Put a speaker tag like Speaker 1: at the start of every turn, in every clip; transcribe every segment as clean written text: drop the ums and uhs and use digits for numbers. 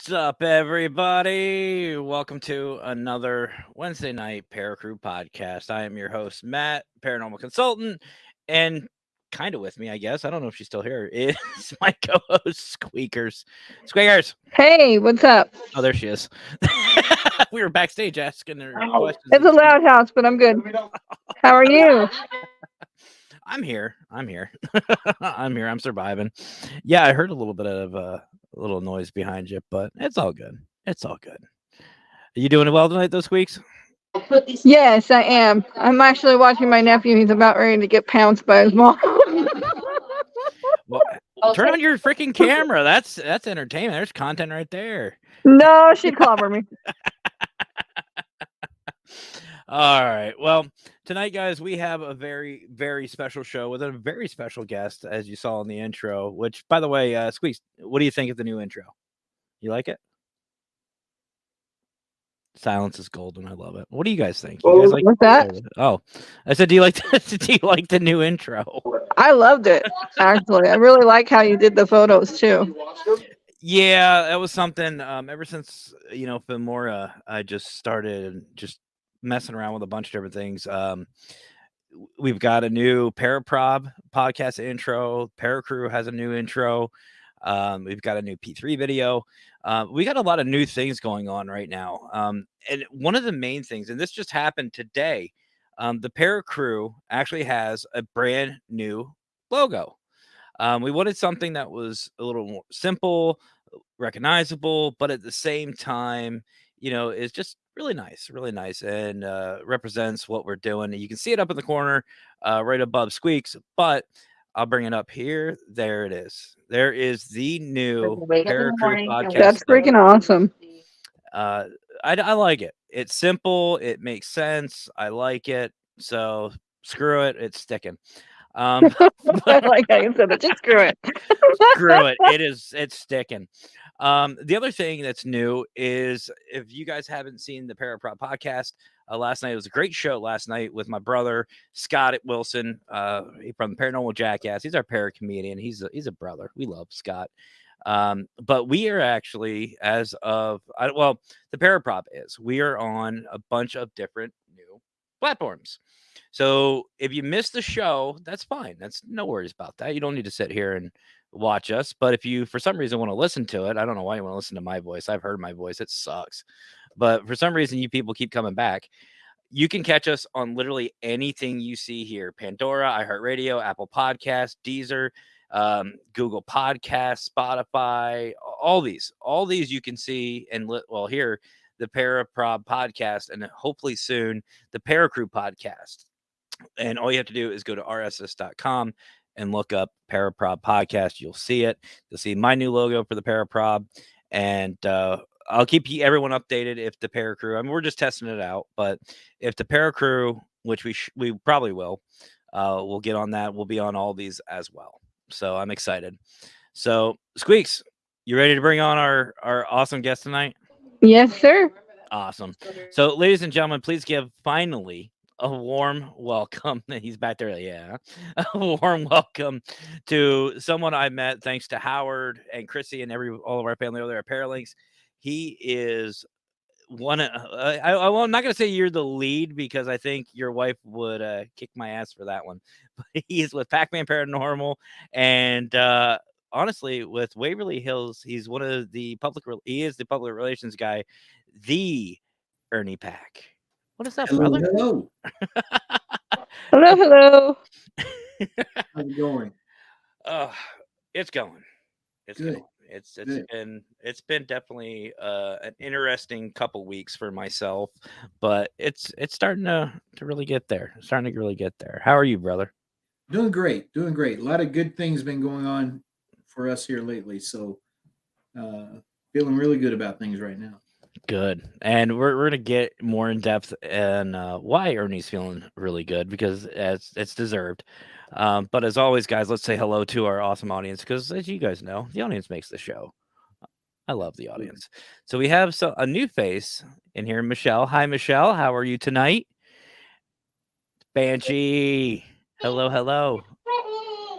Speaker 1: What's up, everybody? Welcome to another Wednesday night Paracrew podcast. I am your host, Matt, paranormal consultant, and kind of with me, I guess. I don't know if she's still here. Is my co-host, Squeakers. Squeakers.
Speaker 2: Hey, what's up?
Speaker 1: Oh, there she is. We were backstage asking her questions.
Speaker 2: It's a loud house, but I'm good. How are you?
Speaker 1: I'm here. I'm here. I'm here. I'm surviving. Yeah, I heard a little bit of a little noise behind you, but it's all good. It's all good. Are you doing well tonight, those Squeaks?
Speaker 2: Yes, I am. I'm actually watching my nephew. He's about ready to get pounced by his mom.
Speaker 1: Well, turn on your freaking camera. That's entertainment. There's content right there.
Speaker 2: No, she'd clobber me.
Speaker 1: All right. Well, tonight, guys, we have a very, very special show with a very special guest, as you saw in the intro. Which, by the way, Squeaks, what do you think of the new intro? You like it? Silence is golden. I love it. What do you guys think? You guys like
Speaker 2: What's that?
Speaker 1: Oh, I said, do you like the new intro?
Speaker 2: I loved it, actually. I really like how you did the photos, too.
Speaker 1: Yeah, that was something. Ever since Filmora, I just started just messing around with a bunch of different things. We've got a new Paraprob podcast intro. Paracrew has a new intro. We've got a new P3 video. We got a lot of new things going on right now. And one of the main things, and this just happened today, the Paracrew actually has a brand new logo. We wanted something that was a little more simple, recognizable, but at the same time, is just really nice, and represents what we're doing. And you can see it up in the corner, right above Squeaks, but I'll bring it up here. There it is. There is the new Paracrew podcast.
Speaker 2: That's freaking awesome.
Speaker 1: I like it. It's simple. It makes sense. I like it. So screw it. It's sticking.
Speaker 2: I like how you said it. Just screw it.
Speaker 1: Screw it. It's sticking. The other thing that's new is, if you guys haven't seen the Paraprop podcast, last night, it was a great show last night with my brother Scott Wilson, from the Paranormal Jackass. He's our para comedian. He's a brother. We love Scott. But we are actually, as of the Paraprop we are on a bunch of different new platforms. So if you missed the show, that's fine. That's no worries about that. You don't need to sit here and watch us. But if you, for some reason, want to listen to it, I don't know why you want to listen to my voice. I've heard my voice. It sucks. But for some reason, you people keep coming back. You can catch us on literally anything you see here: Pandora, iHeartRadio, Apple Podcasts, Deezer, Google Podcasts, Spotify, all these you can see and hear the Paraprob podcast, and hopefully soon the Paracrew podcast. And all you have to do is go to rss.com and look up Paraprob podcast. You'll see it. You'll see my new logo for the Paraprob, and I'll keep everyone updated if the Paracrew. I mean, we're just testing it out, but if the Paracrew, which we probably will, we'll get on that. We'll be on all these as well. So I'm excited. So Squeaks, you ready to bring on our awesome guest tonight?
Speaker 2: Yes, sir.
Speaker 1: Awesome. So, ladies and gentlemen, please give finally a warm welcome. He's back there. Yeah. A warm welcome to someone I met thanks to Howard and Chrissy and all of our family over there at Paralinks. He is one. I'm not going to say you're the lead, because I think your wife would kick my ass for that one. But he is with Packman Paranormal, and honestly, with Waverly Hills, he's one of the he is the public relations guy, the Ernie Pack. What is that, brother?
Speaker 3: Hello.
Speaker 2: Hello.
Speaker 3: How's it going?
Speaker 1: It's going. It's
Speaker 3: Good.
Speaker 1: going. It's been definitely an interesting couple weeks for myself, but it's starting to really get there. Starting to really get there. How are you, brother?
Speaker 3: Doing great. A lot of good things been going on for us here lately, so feeling really good about things right now.
Speaker 1: Good. And we're gonna get more in depth and why Ernie's feeling really good, because it's deserved. But as always, guys, let's say hello to our awesome audience, because as you guys know, the audience makes the show. I love the audience. So we have a new face in here, Michelle. Hi, Michelle. How are you tonight? Banshee. Hello.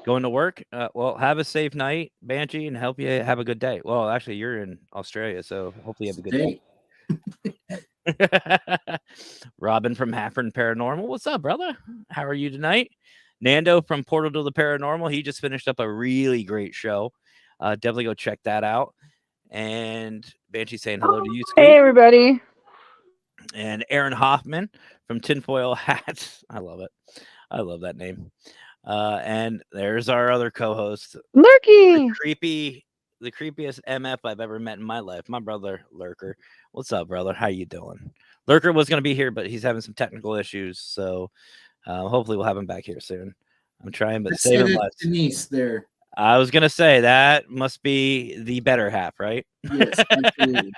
Speaker 1: Go Going to work? Well, have a safe night, Banshee, and help you have a good day. Well, actually, you're in Australia, so hopefully you have a good day. Robin from Packman Paranormal. What's up, brother? How are you tonight? Nando from Portal to the Paranormal. He just finished up a really great show. Definitely go check that out. And Banshee saying hello to you, Squeak.
Speaker 2: Hey, everybody.
Speaker 1: And Aaron Hoffman from Tinfoil Hats. I love it. I love that name. And there's our other co-host,
Speaker 2: Lurky.
Speaker 1: the creepiest MF I've ever met in my life, my brother Lurker. What's up, brother? How you doing? Lurker was going to be here, but he's having some technical issues, so hopefully we'll have him back here soon. I'm trying, but save him less.
Speaker 3: Denise there.
Speaker 1: I was going to say that must be the better half, right?
Speaker 3: Yes, absolutely.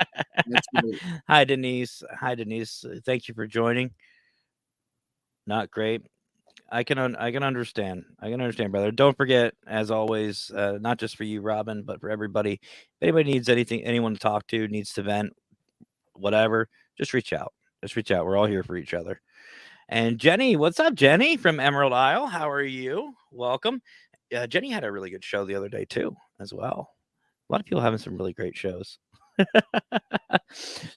Speaker 3: Absolutely.
Speaker 1: Hi, Denise. Hi, Denise. Thank you for joining. Not great. I can understand. I can understand, brother. Don't forget, as always, not just for you, Robin, but for everybody. If anybody needs anyone to talk to, needs to vent, whatever, just reach out. Just reach out. We're all here for each other. And Jenny, what's up, Jenny from Emerald Isle? How are you? Welcome. Jenny had a really good show the other day too, as well. A lot of people having some really great shows.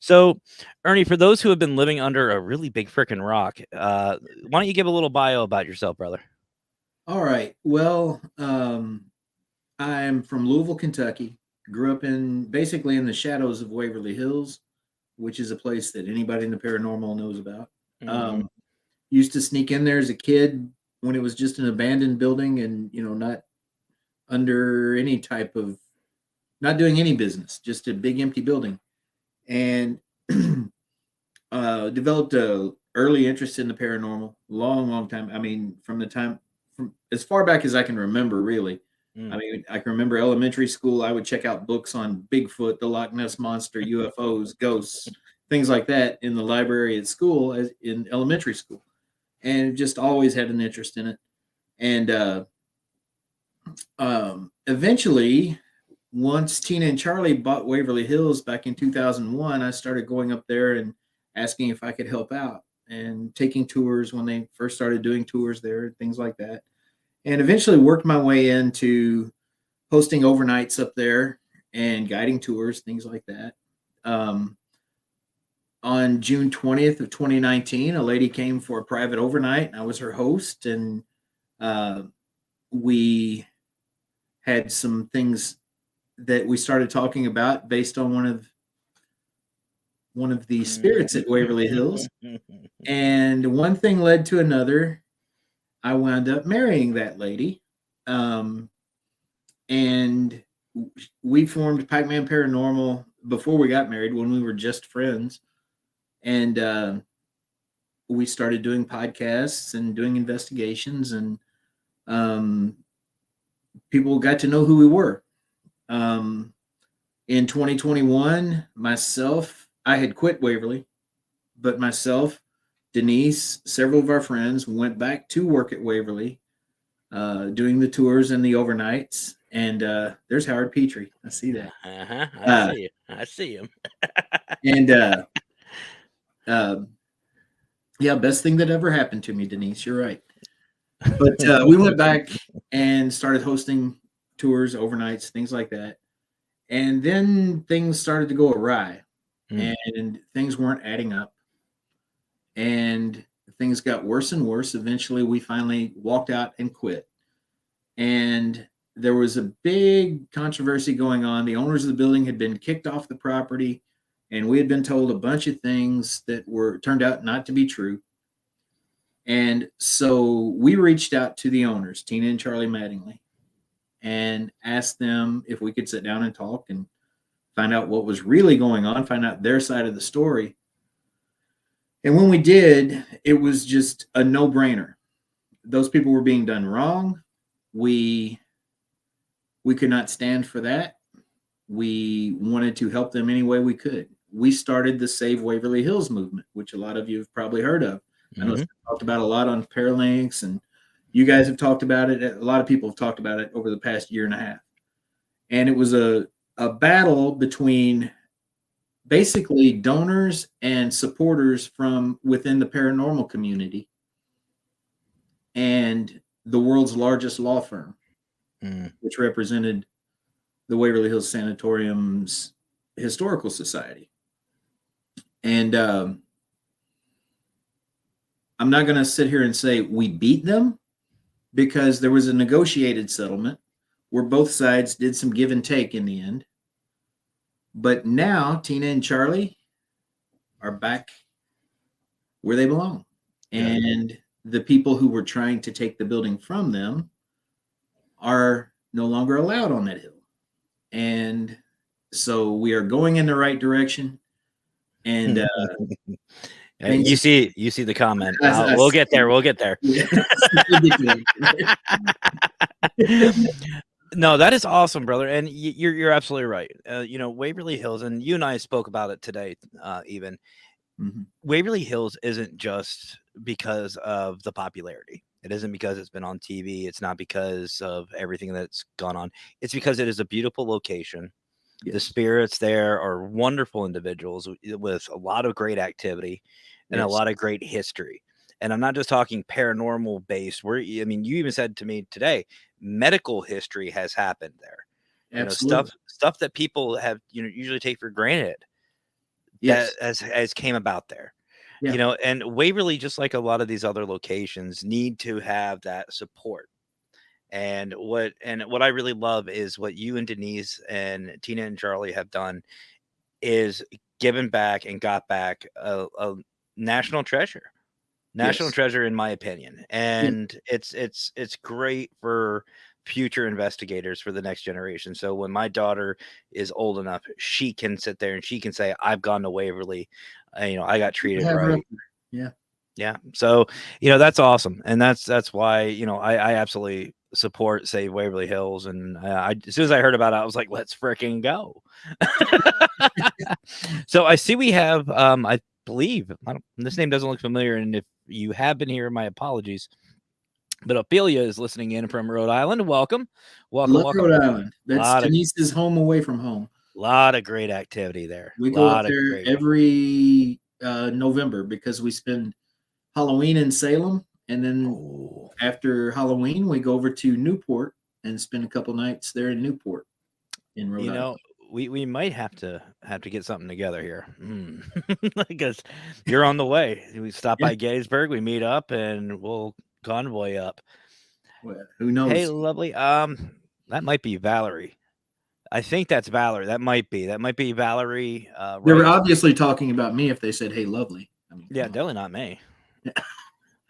Speaker 1: So, Ernie, for those who have been living under a really big freaking rock, why don't you give a little bio about yourself, brother?
Speaker 3: All right. Well, I'm from Louisville, Kentucky. Grew up basically in the shadows of Waverly Hills, which is a place that anybody in the paranormal knows about. Used to sneak in there as a kid when it was just an abandoned building and, not under any type of, not doing any business, just a big empty building. And developed a early interest in the paranormal, long time. I mean, from as far back as I can remember, really. I mean, I can remember elementary school. I would check out books on Bigfoot, the Loch Ness Monster, UFOs, ghosts, things like that in the library at school, as in elementary school, and just always had an interest in it. And eventually, once Tina and Charlie bought Waverly Hills back in 2001, I started going up there and asking if I could help out and taking tours when they first started doing tours there, things like that. And eventually worked my way into hosting overnights up there and guiding tours, things like that. On June 20th of 2019, a lady came for a private overnight, and I was her host, and we had some things that we started talking about based on one of the spirits at Waverly Hills. And one thing led to another. I wound up marrying that lady. And we formed Packman Paranormal before we got married, when we were just friends. And we started doing podcasts and doing investigations, and people got to know who we were. In 2021, I had quit Waverly, but myself, Denise, several of our friends went back to work at Waverly, doing the tours and the overnights. And there's Howard Petrie. I see that.
Speaker 1: I see you. I see him.
Speaker 3: And yeah, best thing that ever happened to me, Denise. You're right. But we went back and started hosting tours, overnights, things like that. And then things started to go awry, and things weren't adding up. And things got worse and worse. Eventually, we finally walked out and quit. And there was a big controversy going on. The owners of the building had been kicked off the property, and we had been told a bunch of things that turned out not to be true. And so we reached out to the owners, Tina and Charlie Mattingly, and asked them if we could sit down and talk and find out what was really going on, find out their side of the story. And when we did, it was just a no-brainer. Those people were being done wrong. We could not stand for that. We wanted to help them any way we could. We started the Save Waverly Hills movement, which a lot of you have probably heard of. I know it's talked about a lot on Paralinks, and you guys have talked about it. A lot of people have talked about it over the past year and a half. And it was a battle between basically donors and supporters from within the paranormal community and the world's largest law firm. which represented the Waverly Hills Sanatorium's historical society. And I'm not going to sit here and say we beat them, because there was a negotiated settlement where both sides did some give and take in the end. But now Tina and Charlie are back where they belong. And the people who were trying to take the building from them are no longer allowed on that hill. And so we are going in the right direction. And
Speaker 1: you see the comment. We'll get there. We'll get there. No, that is awesome, brother. And you're absolutely right. Waverly Hills, and you and I spoke about it today, even. Waverly Hills isn't just because of the popularity. It isn't because it's been on TV. It's not because of everything that's gone on. It's because it is a beautiful location. Yes. The spirits there are wonderful individuals with a lot of great activity and a lot of great history. And I'm not just talking paranormal based. You even said to me today, medical history has happened there.
Speaker 3: Absolutely.
Speaker 1: Stuff that people have usually take for granted.
Speaker 3: Yes.
Speaker 1: That has came about there.
Speaker 3: Yeah.
Speaker 1: And Waverly, just like a lot of these other locations, need to have that support. And what I really love is what you and Denise and Tina and Charlie have done is given back and got back a national treasure. Treasure, in my opinion. And it's great for future investigators for the next generation. So when my daughter is old enough, she can sit there and she can say, I've gone to Waverly. I got treated right. Yeah. So, that's awesome. And that's why, I absolutely support Save Waverly Hills. And as soon as I heard about it, I was like, let's freaking go. So I see we have, I believe, this name doesn't look familiar. And if you have been here, my apologies. But Ophelia is listening in from Rhode Island. Welcome.
Speaker 3: Love Rhode Island. That's Denise's home away from home.
Speaker 1: A lot of great activity there.
Speaker 3: We go up there every November because we spend Halloween in Salem. And then after Halloween, we go over to Newport and spend a couple nights there in Newport in Rhode Island.
Speaker 1: We might have to get something together here because you're on the way. We stop by Gettysburg, we meet up, and we'll convoy up.
Speaker 3: Well, who knows?
Speaker 1: Hey, lovely. That might be Valerie. I think that's Valerie. That might be Valerie.
Speaker 3: They were obviously talking about me if they said, "Hey, lovely."
Speaker 1: Definitely not me. I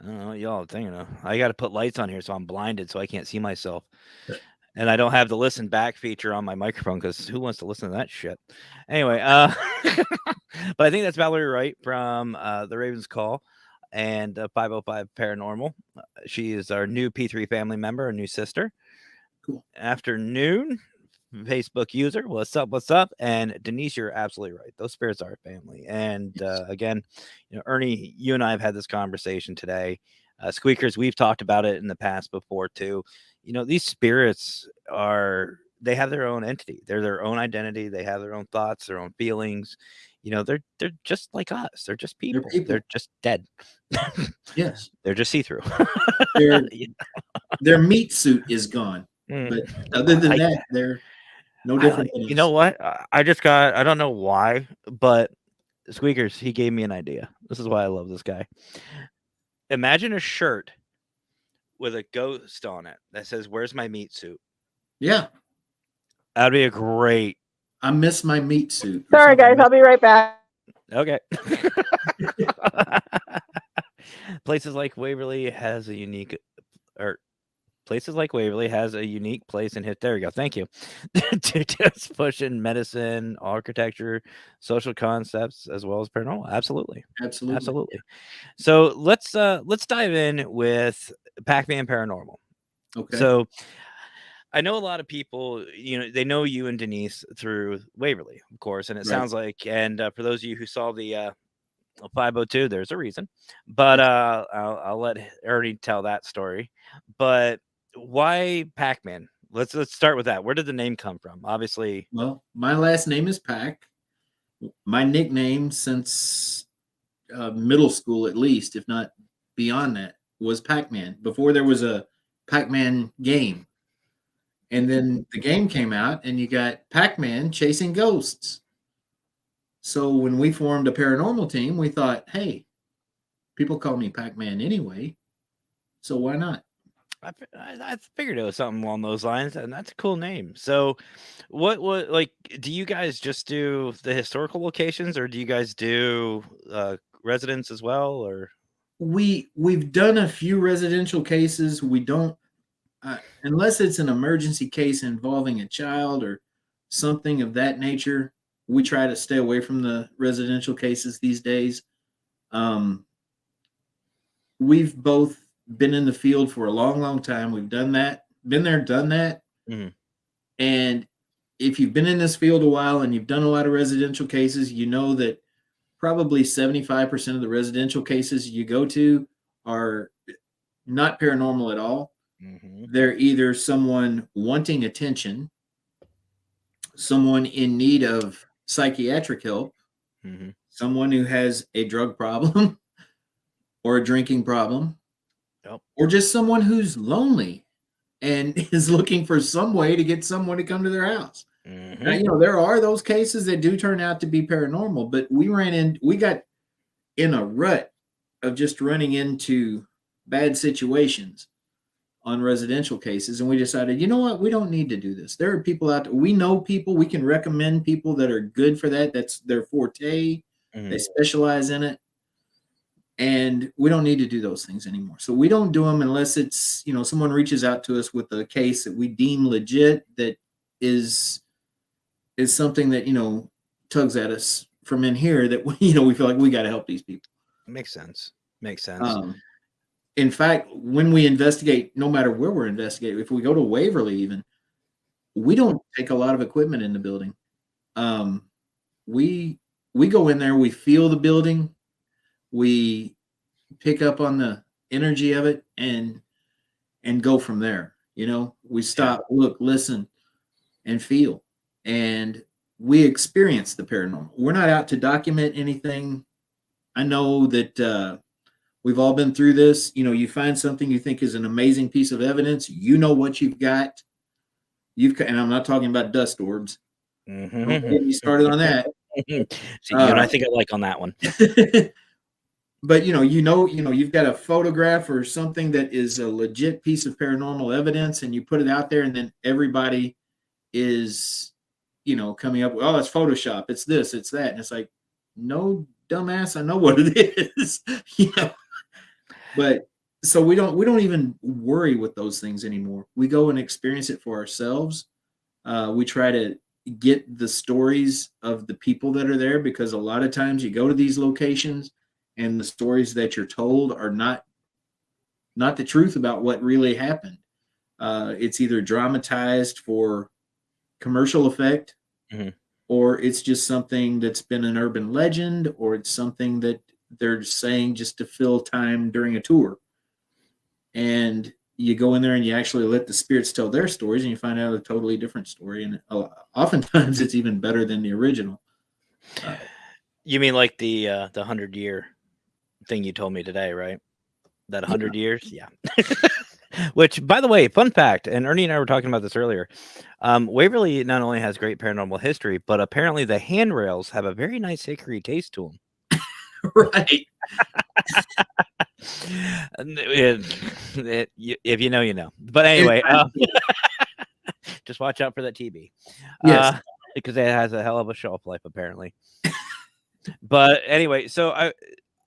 Speaker 1: don't know what y'all are thinking of. I got to put lights on here, so I'm blinded, so I can't see myself. And I don't have the listen back feature on my microphone because who wants to listen to that shit? Anyway, but I think that's Valerie Wright from the Ravens Call and 505 Paranormal. She is our new P3 family member, a new sister.
Speaker 3: Cool.
Speaker 1: Afternoon, Facebook user. What's up? What's up? And Denise, you're absolutely right. Those spirits are family. And again, Ernie, you and I have had this conversation today. Squeakers, we've talked about it in the past before too. These spirits they have their own entity. They're their own identity. They have their own thoughts, their own feelings. They're just like us. They're just people. They're just dead.
Speaker 3: Yes.
Speaker 1: They're just see-through.
Speaker 3: Their meat suit is gone. But other than that, they're no different than us.
Speaker 1: You know what? I don't know why, but Squeakers, he gave me an idea. This is why I love this guy. Imagine a shirt with a ghost on it that says, "Where's my meat suit?"
Speaker 3: Yeah.
Speaker 1: That'd be a great.
Speaker 3: I miss my meat suit.
Speaker 2: Sorry, guys. I'll be right back.
Speaker 1: Okay. Places like Waverly has a unique place in hit. There we go. Thank you. To just push in medicine, architecture, social concepts, as well as paranormal. Absolutely. So let's dive in with Packman Paranormal.
Speaker 3: Okay.
Speaker 1: So I know a lot of people, they know you and Denise through Waverly, of course, and it sounds like, and for those of you who saw the 502, there's a reason, but I'll let Ernie tell that story. But why Packman? Let's start with that. Where did the name come from? Obviously,
Speaker 3: well, my last name is Pack. My nickname since middle school, at least, if not beyond that, was Pac-Man. Before there was a Pac-Man game, And then the game came out, and you got Pac-Man chasing ghosts. So when we formed a paranormal team, we thought, hey, people call me Pac-Man anyway, so why not?
Speaker 1: I figured it was something along those lines, and that's a cool name. So, what like? Do you guys just do the historical locations, or do you guys do residents as well? Or
Speaker 3: We've done a few residential cases. We don't unless it's an emergency case involving a child or something of that nature. We try to stay away from the residential cases these days. Um, we've both been in the field for a long, long time. We've done that, been there, done that.
Speaker 1: Mhm.
Speaker 3: And if you've been in this field a while and you've done a lot of residential cases, you know that probably 75% of the residential cases you go to are not paranormal at all.
Speaker 1: Mhm.
Speaker 3: They're either someone wanting attention, someone in need of psychiatric help,
Speaker 1: Mhm.
Speaker 3: someone who has a drug problem or a drinking problem,
Speaker 1: Yep.
Speaker 3: or just someone who's lonely and is looking for some way to get someone to come to their house. Now,
Speaker 1: Mhm.
Speaker 3: there are those cases that do turn out to be paranormal, but we got in a rut of just running into bad situations on residential cases, and we decided, you know what, we don't need to do this. There are people out there, we know people, we can recommend people that are good for that. That's their forte. They
Speaker 1: Mhm.
Speaker 3: specialize in it, and we don't need to do those things anymore. So we don't do them unless it's, someone reaches out to us with a case that we deem legit, that is something that tugs at us from in here, that we feel like we got to help these people.
Speaker 1: Makes sense. Makes sense.
Speaker 3: Um, in fact, when we investigate, no matter where we're investigating, if we go to Waverly, even, we don't take a lot of equipment in the building. Um, we we go in there, we feel the building, we pick up on the energy of it, and go from there. We
Speaker 1: Yeah.
Speaker 3: stop, look, listen, and feel, and we experience the paranormal. We're not out to document anything. I know that we've all been through this. You find something you think is an amazing piece of evidence. You know what you've got. And I'm not talking about dust orbs. Don't
Speaker 1: Mhm.
Speaker 3: get me started on that.
Speaker 1: See, you and I think alike on that one.
Speaker 3: But you've got a photograph or something that is a legit piece of paranormal evidence, and you put it out there, and then everybody is, coming up with, oh, it's Photoshop, it's this, it's that, and it's like, no, dumbass, I know what it is. But so we don't even worry with those things anymore. We go and experience it for ourselves. We try to get the stories of the people that are there, because a lot of times you go to these locations and the stories that you're told are not the truth about what really happened. It's either dramatized for commercial effect,
Speaker 1: Mhm.
Speaker 3: or it's just something that's been an urban legend, or it's something that they're saying just to fill time during a tour. And you go in there and you actually let the spirits tell their stories, and you find out a totally different story. And oftentimes it's even better than the original.
Speaker 1: You mean like the 100-year thing you told me today, right? That 100 years? Yeah. Which, by the way, fun fact, and Ernie and I were talking about this earlier. Waverly not only has great paranormal history, but apparently the handrails have a very nice hickory taste to them.
Speaker 3: Right.
Speaker 1: If you know, you know. But anyway, just watch out for that TB.
Speaker 3: Yes.
Speaker 1: Because it has a hell of a shelf life, apparently. But anyway, so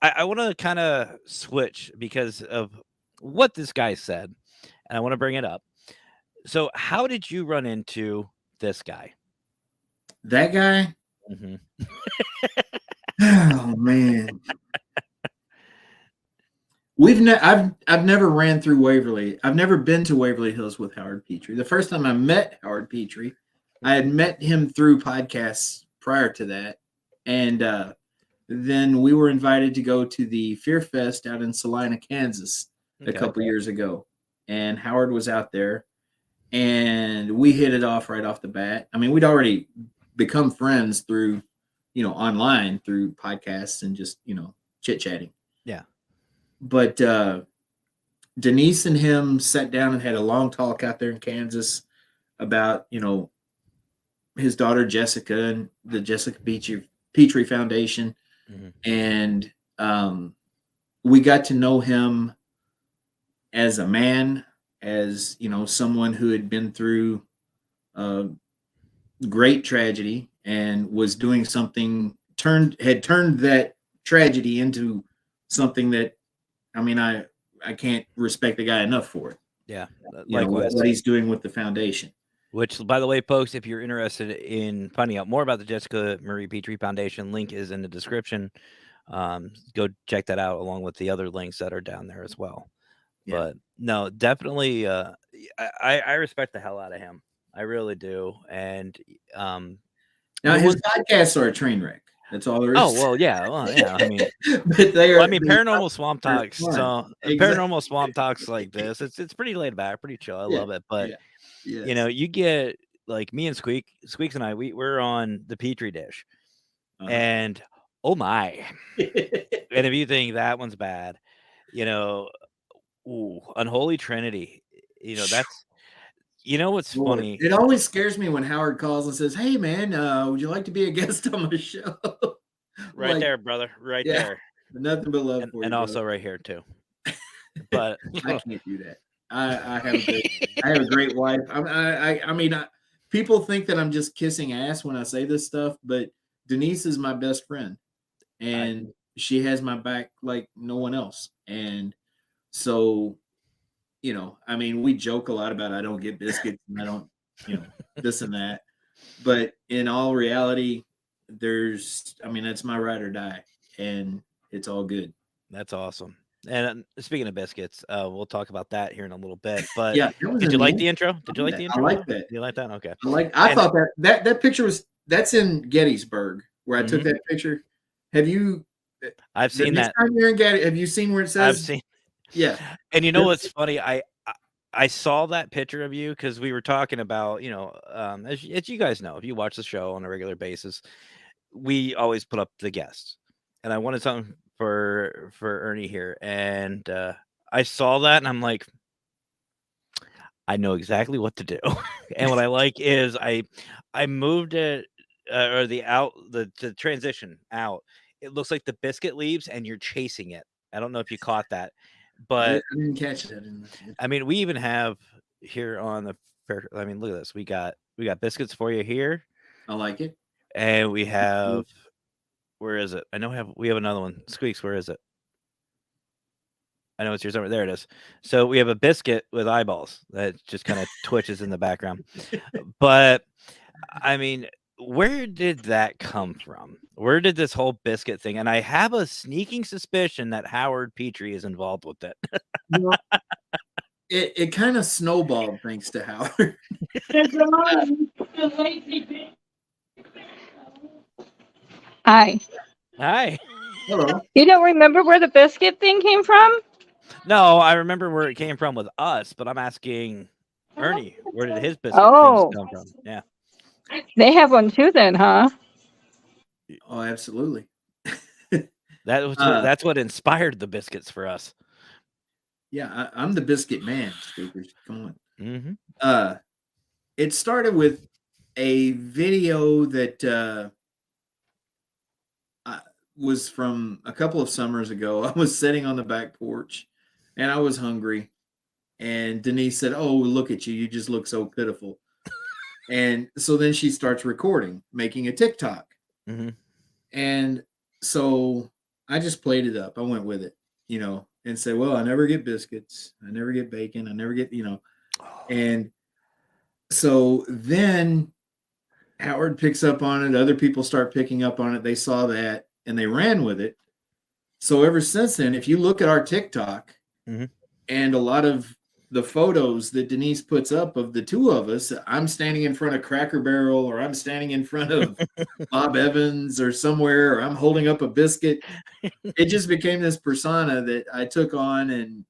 Speaker 1: I want to kind of switch because of what this guy said, and I want to bring it up. So, how did you run into this guy?
Speaker 3: That guy.
Speaker 1: Mm-hmm.
Speaker 3: Oh man. I've never ran through Waverly. I've never been to Waverly Hills with Howard Petrie. The first time I met Howard Petrie, I had met him through podcasts prior to that, and then we were invited to go to the Fear Fest out in Salina, Kansas, a
Speaker 1: Okay.
Speaker 3: couple years ago, and Howard was out there, and we hit it off right off the bat. I mean, we'd already become friends through, online, through podcasts and just chit chatting.
Speaker 1: Yeah.
Speaker 3: But Denise and him sat down and had a long talk out there in Kansas. about, his daughter Jessica and the Jessica Petrie Foundation.
Speaker 1: Mhm.
Speaker 3: And we got to know him as a man, as someone who had been through great tragedy and was doing something, had turned that tragedy into something that, I can't respect the guy enough for it.
Speaker 1: Yeah,
Speaker 3: What
Speaker 1: likewise.
Speaker 3: he's doing with the foundation.
Speaker 1: Which, by the way, folks, if you're interested in finding out more about the Jessica Marie Petrie Foundation, link is in the description. Go check that out along with the other links that are down there as well.
Speaker 3: Yeah.
Speaker 1: But no, definitely, I respect the hell out of him. I really do. And
Speaker 3: Now his podcasts are a train wreck. That's all there is.
Speaker 1: Oh well, yeah. I mean,
Speaker 3: but they are.
Speaker 1: Paranormal Swamp Talks.
Speaker 3: fun.
Speaker 1: So
Speaker 3: Exactly.
Speaker 1: Paranormal Swamp Talks like this, it's pretty laid back, pretty chill. I love it. But
Speaker 3: Yes.
Speaker 1: you get like me and Squeaks and I, we're on the Petri dish, and oh my, and if you think that one's bad, Unholy Trinity, that's. What's funny?
Speaker 3: It always scares me when Howard calls and says, "Hey, man, would you like to be a guest on my show?"
Speaker 1: Right there, brother. Right there.
Speaker 3: Nothing but love for you.
Speaker 1: And also right here too. But
Speaker 3: I can't do that. I have a great wife. I mean, people think that I'm just kissing ass when I say this stuff, but Denise is my best friend, and she has my back like no one else. And so, we joke a lot about I don't get biscuits and I don't, this and that. But in all reality, that's my ride or die, and it's all good.
Speaker 1: That's awesome. And speaking of biscuits, we'll talk about that here in a little bit. But
Speaker 3: did
Speaker 1: you like the intro? Did you like the intro?
Speaker 3: I like that.
Speaker 1: You like that? Okay.
Speaker 3: I thought that picture that's in Gettysburg where I took that picture. Have you?
Speaker 1: I've seen that.
Speaker 3: Time you're in Gettysburg, have you seen where it says?
Speaker 1: I've seen.
Speaker 3: Yeah.
Speaker 1: And what's funny? I saw that picture of you because we were talking about, as you guys know, if you watch the show on a regular basis, we always put up the guests, and I wanted something for Ernie here, and I saw that, and I'm like, I know exactly what to do. And what I like is I moved it or the transition out. It looks like the biscuit leaves, and you're chasing it. I don't know if you caught that, but
Speaker 3: I didn't catch that.
Speaker 1: I mean, we even have here on the fair. I mean, look at this. We got biscuits for you here.
Speaker 3: I like it.
Speaker 1: And we have, where is it? I know we have another one. Squeaks, where is it? I know it's yours over there. It is. So we have a biscuit with eyeballs that just kind of twitches in the background. But I mean, where did that come from? Where did this whole biscuit thing? And I have a sneaking suspicion that Howard Petrie is involved with it.
Speaker 3: It kind of snowballed thanks to Howard.
Speaker 2: Hi.
Speaker 3: Hello.
Speaker 2: You don't remember where the biscuit thing came from?
Speaker 1: No, I remember where it came from with us, but I'm asking Ernie, where did his biscuit things come from? Yeah.
Speaker 2: They have one too then, huh?
Speaker 3: Oh, absolutely.
Speaker 1: That's what inspired the biscuits for us.
Speaker 3: Yeah, I'm the biscuit man, speakers. Come on.
Speaker 1: Mm-hmm.
Speaker 3: It started with a video that was from a couple of summers ago. I was sitting on the back porch, and I was hungry. And Denise said, "Oh, look at you! You just look so pitiful." And so then she starts recording, making a TikTok.
Speaker 1: Mm-hmm.
Speaker 3: And so I just played it up. I went with it, and said, "Well, I never get biscuits. I never get bacon. I never get, And so then Howard picks up on it. Other people start picking up on it. They saw that and they ran with it. So ever since then, if you look at our TikTok and a lot of the photos that Denise puts up of the two of us, I'm standing in front of Cracker Barrel, or I'm standing in front of Bob Evans or somewhere, or I'm holding up a biscuit. It just became this persona that I took on, and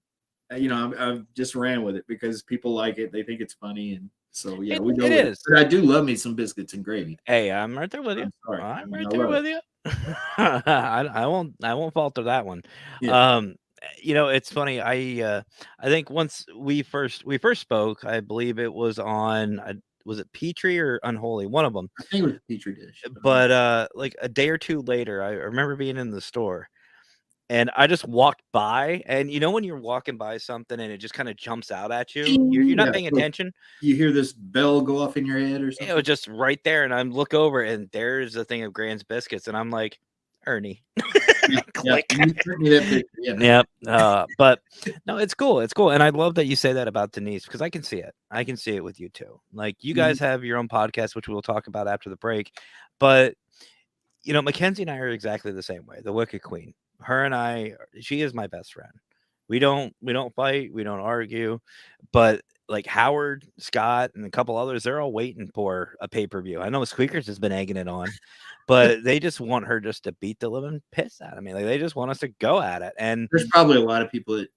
Speaker 3: I just ran with it because people like it. They think it's funny, and so yeah, we go. It is. But I do love me some biscuits and gravy.
Speaker 1: Hey, I'm right there with you. I'm right there with you. I won't falter that one. Yeah. It's funny. I think once we first spoke, I believe it was on was it Petrie or Unholy? One of them.
Speaker 3: I think it was a Petri dish.
Speaker 1: But like a day or two later, I remember being in the store and I just walked by, and you know when you're walking by something and it just kind of jumps out at you, you're not paying attention.
Speaker 3: You hear this bell go off in your head or something?
Speaker 1: It was just right there, and I look over, and there's a thing of Grand's biscuits, and I'm like, Ernie.
Speaker 3: Click. You sent me that picture,
Speaker 1: Yep. But no, it's cool. It's cool, and I love that you say that about Denise because I can see it. I can see it with you too. Like you guys have your own podcast, which we'll talk about after the break. But you know, Mackenzie and I are exactly the same way. The Wicked Queen. Her and I, she is my best friend. We don't fight, we don't argue, but like Howard, Scott, and a couple others, they're all waiting for a pay-per-view. I know Squeakers has been egging it on, but they just want her just to beat the living piss out of me. Like they just want us to go at it. And
Speaker 3: there's probably a lot of people that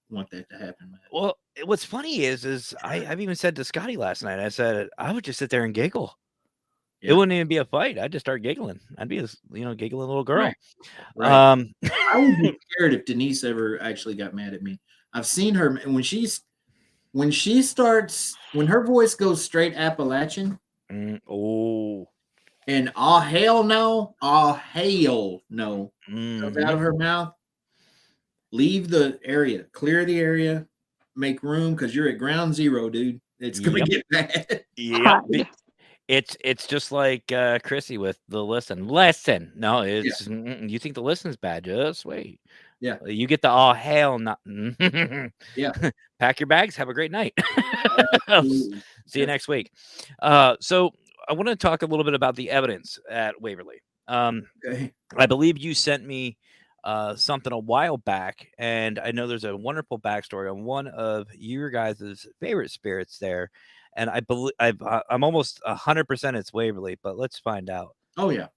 Speaker 3: want that to happen, man.
Speaker 1: Well, what's funny is I've even said to Scotty last night, I said I would just sit there and giggle. It wouldn't even be a fight. I'd just start giggling. I'd be a giggling little girl.
Speaker 3: Right. I would be scared if Denise ever actually got mad at me. I've seen her, and when her voice goes straight Appalachian. And hell no, comes out of her mouth. Leave the area, clear the area, make room because you're at ground zero, dude. It's gonna get bad.
Speaker 1: It's just like Chrissy with the listen. No, it's you think the listen's bad? Just wait.
Speaker 3: Yeah,
Speaker 1: you get the oh hell no. Pack your bags. Have a great night. See you next week. So I want to talk a little bit about the evidence at Waverly.
Speaker 3: Okay.
Speaker 1: I believe you sent me something a while back, and I know there's a wonderful backstory on one of your guys' favorite spirits there. And I believe I'm almost 100% it's Waverly, but let's find out.
Speaker 3: Oh yeah.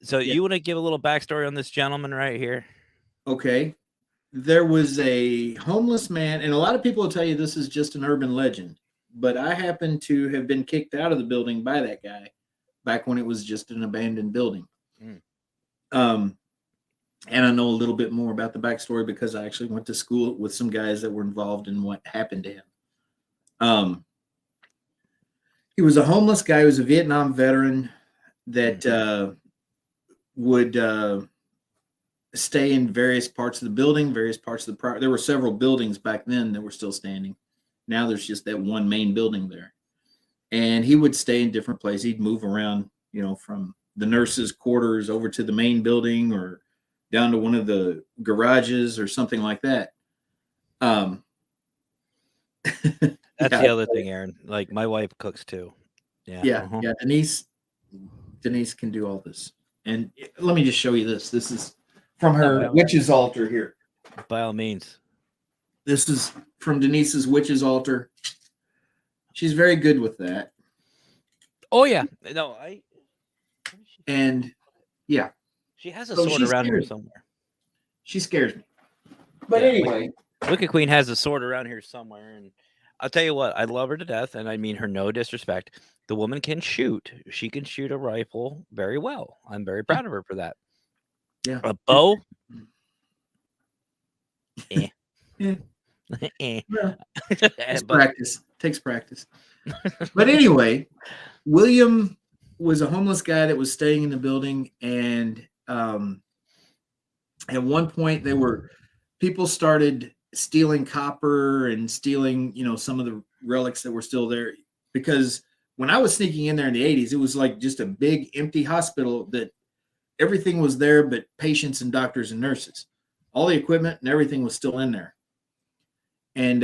Speaker 1: So you want to give a little backstory on this gentleman right here?
Speaker 3: Okay. There was a homeless man, and a lot of people will tell you this is just an urban legend, but I happen to have been kicked out of the building by that guy back when it was just an abandoned building. And I know a little bit more about the backstory because I actually went to school with some guys that were involved in what happened to him. He was a homeless guy. He was a Vietnam veteran that would stay in various parts of the building, various parts of the property. There were several buildings back then that were still standing. Now there's just that one main building there. And he would stay in different places. He'd move around, from the nurses' quarters over to the main building or down to one of the garages or something like that.
Speaker 1: That's the other thing, Aaron. Like my wife cooks too.
Speaker 3: Yeah. Denise can do all this. And let me just show you this. This is from her witch's altar here.
Speaker 1: By all means.
Speaker 3: This is from Denise's witch's altar. She's very good with that.
Speaker 1: Oh yeah. No,
Speaker 3: she
Speaker 1: has a sword around here somewhere.
Speaker 3: She scares me. But anyway,
Speaker 1: Wicked Queen has a sword around here somewhere, and I'll tell you what, I love her to death, and I mean her no disrespect. The woman can shoot. She can shoot a rifle very well. I'm very proud of her for that.
Speaker 3: Yeah.
Speaker 1: A bow?
Speaker 3: Practice. Takes practice. But anyway, William was a homeless guy that was staying in the building, and at one point people started stealing copper and stealing, some of the relics that were still there. Because when I was sneaking in there in the 80s, it was like just a big empty hospital that everything was there but patients and doctors and nurses. All the equipment and everything was still in there. And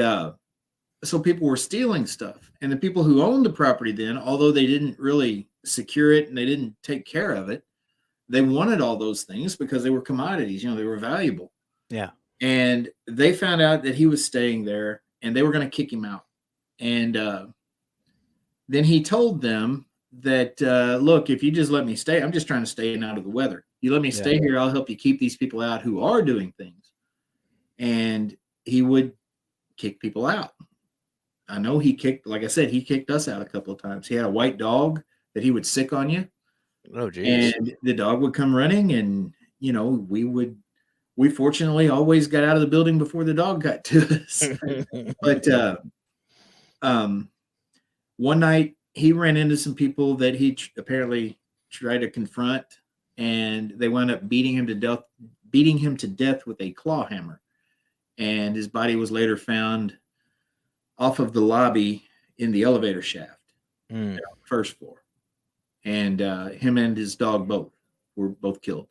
Speaker 3: so people were stealing stuff. And the people who owned the property then, although they didn't really secure it and they didn't take care of it, they wanted all those things because they were commodities, they were valuable.
Speaker 1: Yeah.
Speaker 3: And they found out that he was staying there and they were going to kick him out. And then he told them that, look, if you just let me stay, I'm just trying to stay out of the weather. You let me stay here, I'll help you keep these people out who are doing things. And he would kick people out. I know he kicked us out a couple of times. He had a white dog that he would sick on you.
Speaker 1: Oh, geez.
Speaker 3: And the dog would come running, and, we fortunately always got out of the building before the dog got to us. But one night he ran into some people that he apparently tried to confront, and they wound up beating him to death with a claw hammer. And his body was later found off of the lobby in the elevator shaft,
Speaker 1: Mm.
Speaker 3: on the first floor. And him and his dog were both killed.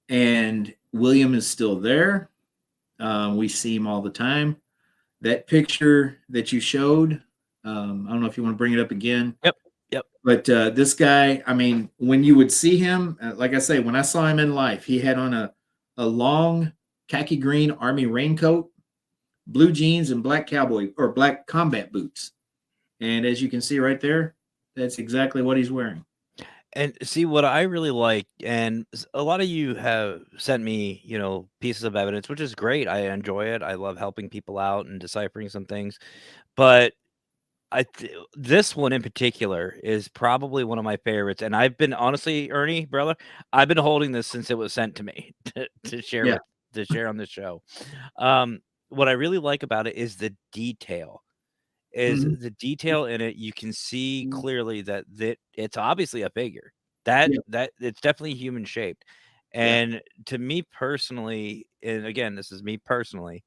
Speaker 3: And William is still there. We see him all the time. That picture that you showed, I don't know if you want to bring it up again.
Speaker 1: Yep. Yep.
Speaker 3: But this guy, I mean, when you would see him, like I say, when I saw him in life, he had on a long khaki green army raincoat, blue jeans, and black combat boots. And as you can see right there, that's exactly what he's wearing.
Speaker 1: And see what I really like, and a lot of you have sent me, pieces of evidence, which is great. I enjoy it. I love helping people out and deciphering some things. But this one in particular is probably one of my favorites. And I've been honestly, Ernie, brother, I've been holding this since it was sent to me to share
Speaker 3: Yeah.
Speaker 1: to share on the show. What I really like about it is the detail.
Speaker 3: Mhm.
Speaker 1: The detail in it, you can see
Speaker 3: Mhm.
Speaker 1: clearly that it's obviously a figure. That
Speaker 3: Yeah.
Speaker 1: that it's definitely human shaped.
Speaker 3: Yeah.
Speaker 1: And to me personally, and again, this is me personally,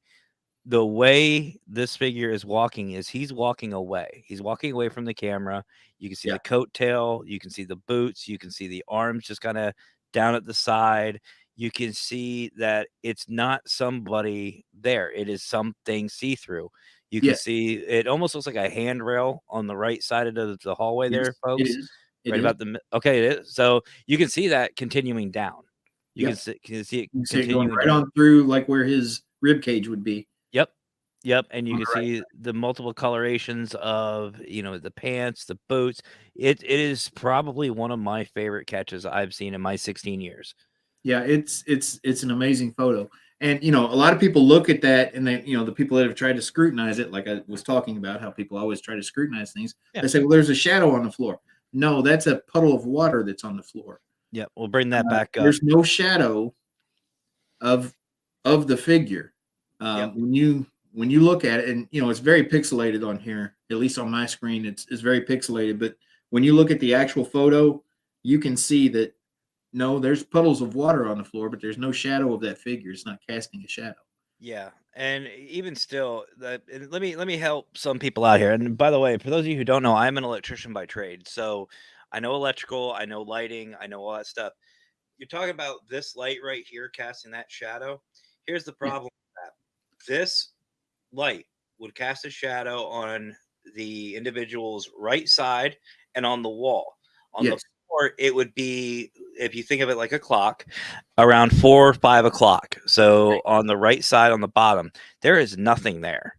Speaker 1: the way this figure is walking is he's walking away. He's walking away from the camera. You can see
Speaker 3: Yeah.
Speaker 1: the coat tail, you can see the boots, you can see the arms just kind of down at the side. You can see that it's not somebody there. It is something see-through. You can
Speaker 3: Yeah.
Speaker 1: see it almost looks like a handrail on the right side of the hallway there,
Speaker 3: Yes, it
Speaker 1: folks.
Speaker 3: is. It
Speaker 1: Right
Speaker 3: is.
Speaker 1: about okay, it is. So you can see that continuing down. You
Speaker 3: Yep.
Speaker 1: can see it
Speaker 3: You can see it going
Speaker 1: continuing
Speaker 3: right
Speaker 1: down.
Speaker 3: on through like where his rib cage would be
Speaker 1: Yep. Yep, and you
Speaker 3: on
Speaker 1: can
Speaker 3: the right
Speaker 1: see
Speaker 3: side.
Speaker 1: the multiple colorations of, the pants, the boots. It is probably one of my favorite catches I've seen in my 16 years.
Speaker 3: Yeah, it's an amazing photo. And a lot of people look at that and they, the people that have tried to scrutinize it, like I was talking about how people always try to scrutinize things,
Speaker 1: Yeah.
Speaker 3: they say, well, there's a shadow on the floor. No, that's a puddle of water that's on the floor.
Speaker 1: Yeah, we'll bring that back up.
Speaker 3: There's no shadow of the figure.
Speaker 1: Yep.
Speaker 3: When you look at it, and it's very pixelated on here, at least on my screen, it's very pixelated. But when you look at the actual photo, you can see that no, there's puddles of water on the floor, but there's no shadow of that figure. It's not casting a shadow.
Speaker 1: Yeah, and even still, and let me help some people out here. And by the way, for those of you who don't know, I'm an electrician by trade, so I know electrical, I know lighting, I know all that stuff. You're talking about this light right here casting that shadow. Here's the
Speaker 3: Yeah.
Speaker 1: problem with that. This light would cast a shadow on the individual's right side and on the wall. On the
Speaker 3: Yes.
Speaker 1: floor, it would be, if you think of it like a clock, around 4 or 5 o'clock. So
Speaker 3: Right.
Speaker 1: on the right side, on the bottom, there is nothing there.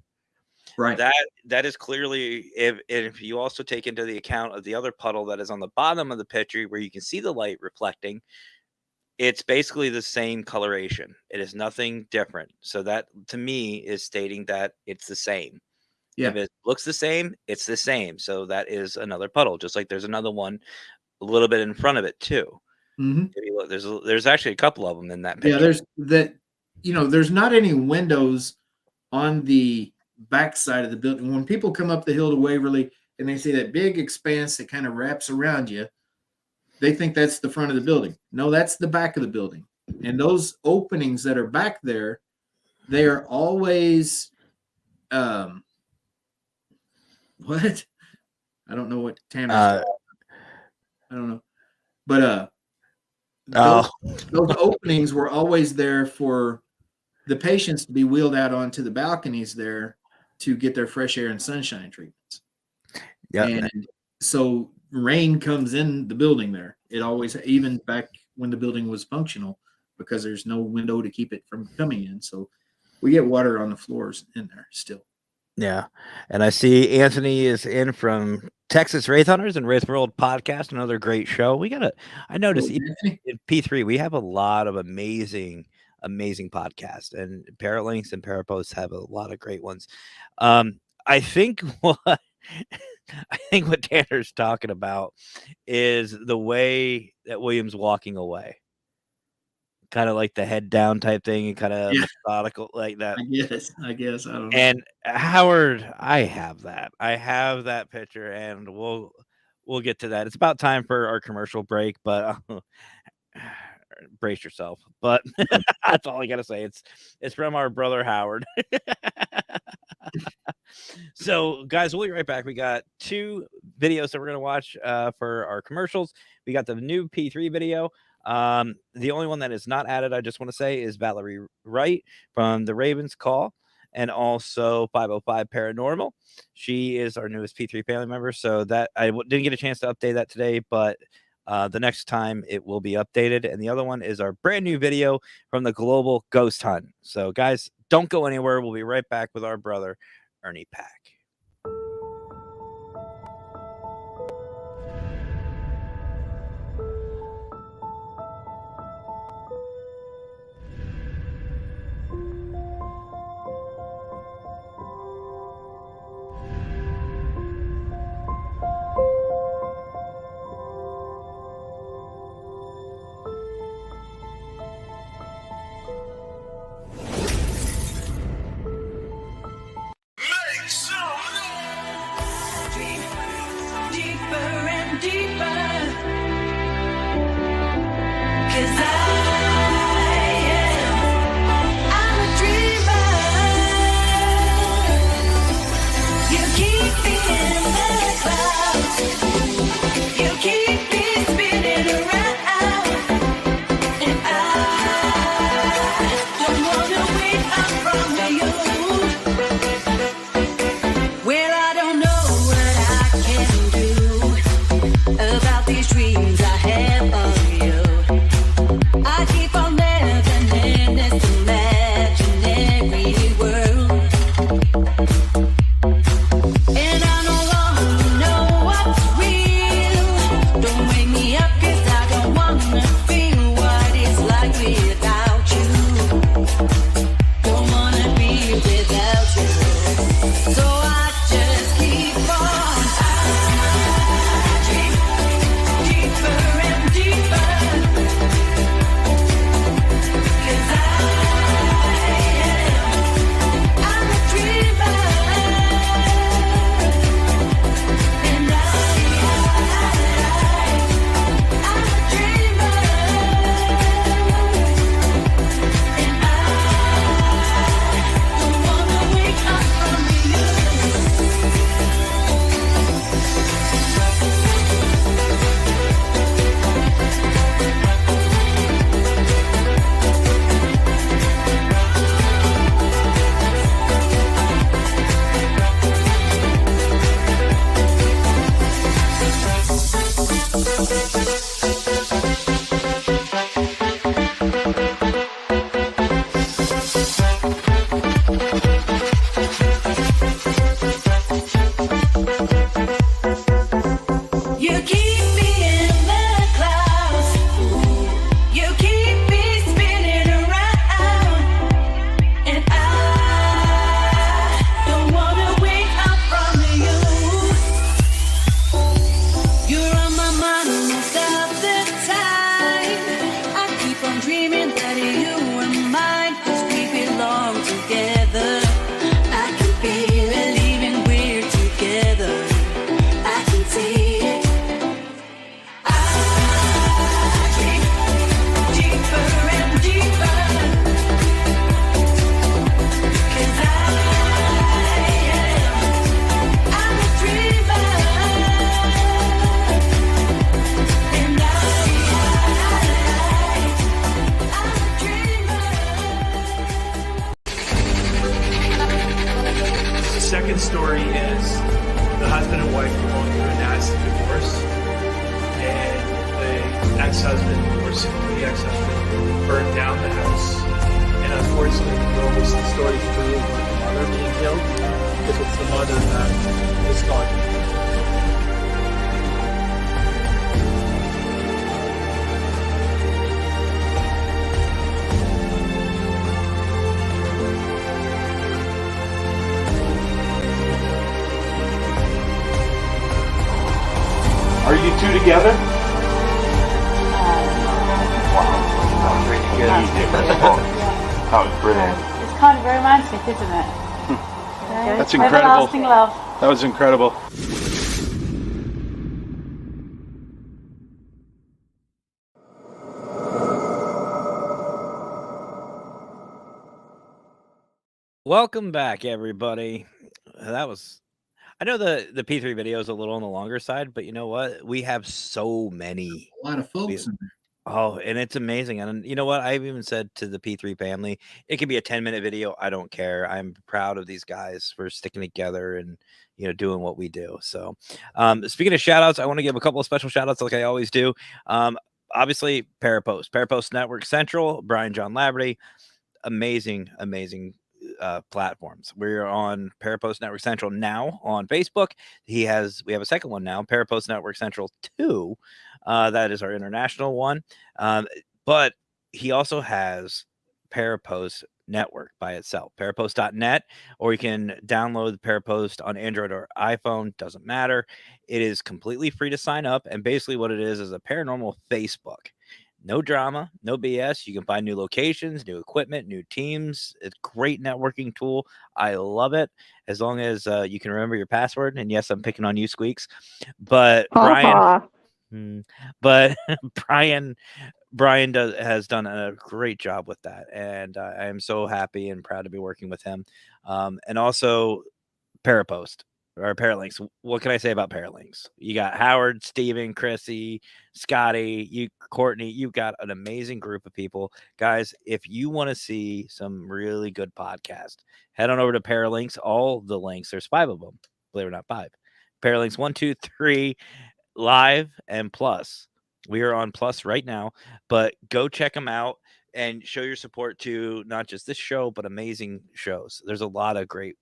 Speaker 3: Right.
Speaker 1: That is clearly, if you also take into the account of the other puddle that is on the bottom of the picture where you can see the light reflecting, it's basically the same coloration. It is nothing different. So that to me is stating that it's the same.
Speaker 3: Yeah.
Speaker 1: If it looks the same, it's the same. So that is another puddle, just like there's another one a little bit in front of it too.
Speaker 3: Hmm.
Speaker 1: If you look, there's actually a couple of them in that
Speaker 3: Yeah.
Speaker 1: picture.
Speaker 3: There's that. There's not any windows on the back side of the building. When people come up the hill to Waverly and they see that big expanse that kind of wraps around you, they think that's the front of the building. No, that's the back of the building. And those openings that are back there, they are always what? I don't know what Tanner's I don't know. But those
Speaker 1: Oh,
Speaker 3: those openings were always there for the patients to be wheeled out onto the balconies there to get their fresh air and sunshine treatments.
Speaker 1: yeah,
Speaker 3: And so rain comes in the building there. It always, even back when the building was functional, because there's no window to keep it from coming in. So we get water on the floors in there still.
Speaker 1: yeah. And I see Anthony is in from Texas Wraith Hunters and Wraith World Podcast, another great show. I noticed
Speaker 3: Hello, Anthony.
Speaker 1: in P3 we have a lot of amazing podcasts, and Paralinks and Paraposts have a lot of great ones. I think what Tanner's talking about is the way that William's walking away. kind of like the head down type thing and kind of methodical like that.
Speaker 3: I guess. I don't know.
Speaker 1: And Howard, I have that picture, and we'll get to that. It's about time for our commercial break, but brace yourself. But that's all I gotta say. It's from our brother Howard. So, guys, we'll be right back. We got 2 videos that we're gonna watch for our commercials. We got the new P3 video. The only one that is not added, I just want to say, is Valerie Wright from the Ravens Call, and also 505 Paranormal. She is our newest P3 family member, so that I didn't get a chance to update that today, but the next time it will be updated. And the other one is our brand new video from the Global Ghost Hunt. So, guys, don't go anywhere. We'll be right back with our brother, Ernie Pack.
Speaker 4: second story is the husband and wife were going through a nasty divorce, and the ex-husband, or the ex-husband, burned down the house. And unfortunately, we almost the story through the mother being killed, because it's the mother that is gone.
Speaker 5: Are you two together?
Speaker 6: Wow.
Speaker 5: Yeah, you did. That's cool. That was brilliant.
Speaker 6: It's kind of romantic, isn't it?
Speaker 5: That's incredible.
Speaker 6: Everlasting love.
Speaker 5: That was incredible.
Speaker 1: Welcome back, everybody. That was, I know the P3 video is a little on the longer side, but you know what? We have so many.
Speaker 3: A lot of folks in there.
Speaker 1: Oh, and it's amazing. And you know what? I've even said to the P3 family, it could be a 10-minute video. I don't care. I'm proud of these guys for sticking together and, you know, doing what we do. So speaking of shout outs, I want to give a couple of special shout outs like I always do. Obviously, Parapost Network Central, Brian John Laverty, amazing platforms. We're on Parapost Network Central now on Facebook. We have a second one now, Parapost Network Central 2. That is our international one. But he also has Parapost Network by itself, parapost.net, or you can download Parapost on Android or iPhone, doesn't matter. It is completely free to sign up, and basically what it is a paranormal Facebook. No drama, no BS. You can find new locations, new equipment, new teams. It's a great networking tool. I love it, as long as you can remember your password. And yes, I'm picking on you, Squeaks. But Brian has done a great job with that, and I am so happy and proud to be working with him. And also Parapost or Paralinks. What can I say about Paralinks? You got Howard, Steven, Chrissy, Scotty, Courtney. You've got an amazing group of people. Guys, if you want to see some really good podcast, head on over to Paralinks. All the links, there's 5 of them. Believe it or not, 5. Paralinks 1, 2, 3, Live and Plus. We are on Plus right now, but go check them out and show your support to not just this show, but amazing shows. There's a lot of great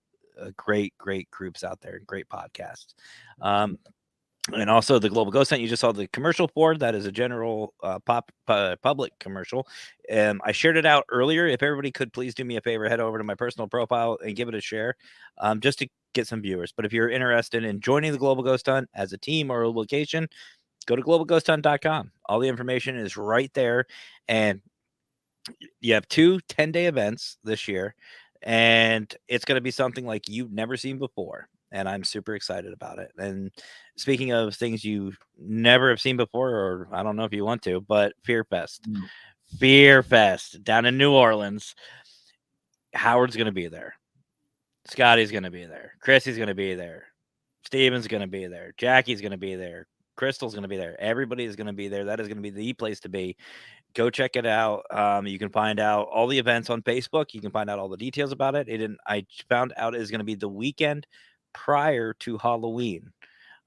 Speaker 1: groups out there, great podcasts. And also the Global Ghost Hunt, you just saw the commercial for. That is a general public commercial. I shared it out earlier. If everybody could please do me a favor, head over to my personal profile and give it a share, just to get some viewers. But if you're interested in joining the Global Ghost Hunt as a team or a location, go to globalghosthunt.com. All the information is right there. And you have 2 10-day events this year, and it's going to be something like you've never seen before. And I'm super excited about it. And speaking of things you never have seen before, or I don't know if you want to, but Fear Fest. Fear Fest down in New Orleans. Howard's going to be there. Scotty's going to be there. Chrissy's going to be there. Steven's going to be there. Jackie's going to be there. Crystal's going to be there. Everybody is going to be there. That is going to be the place to be. Go check it out. You can find out all the events on Facebook. You can find out all the details about it. I found out it is going to be the weekend prior to Halloween.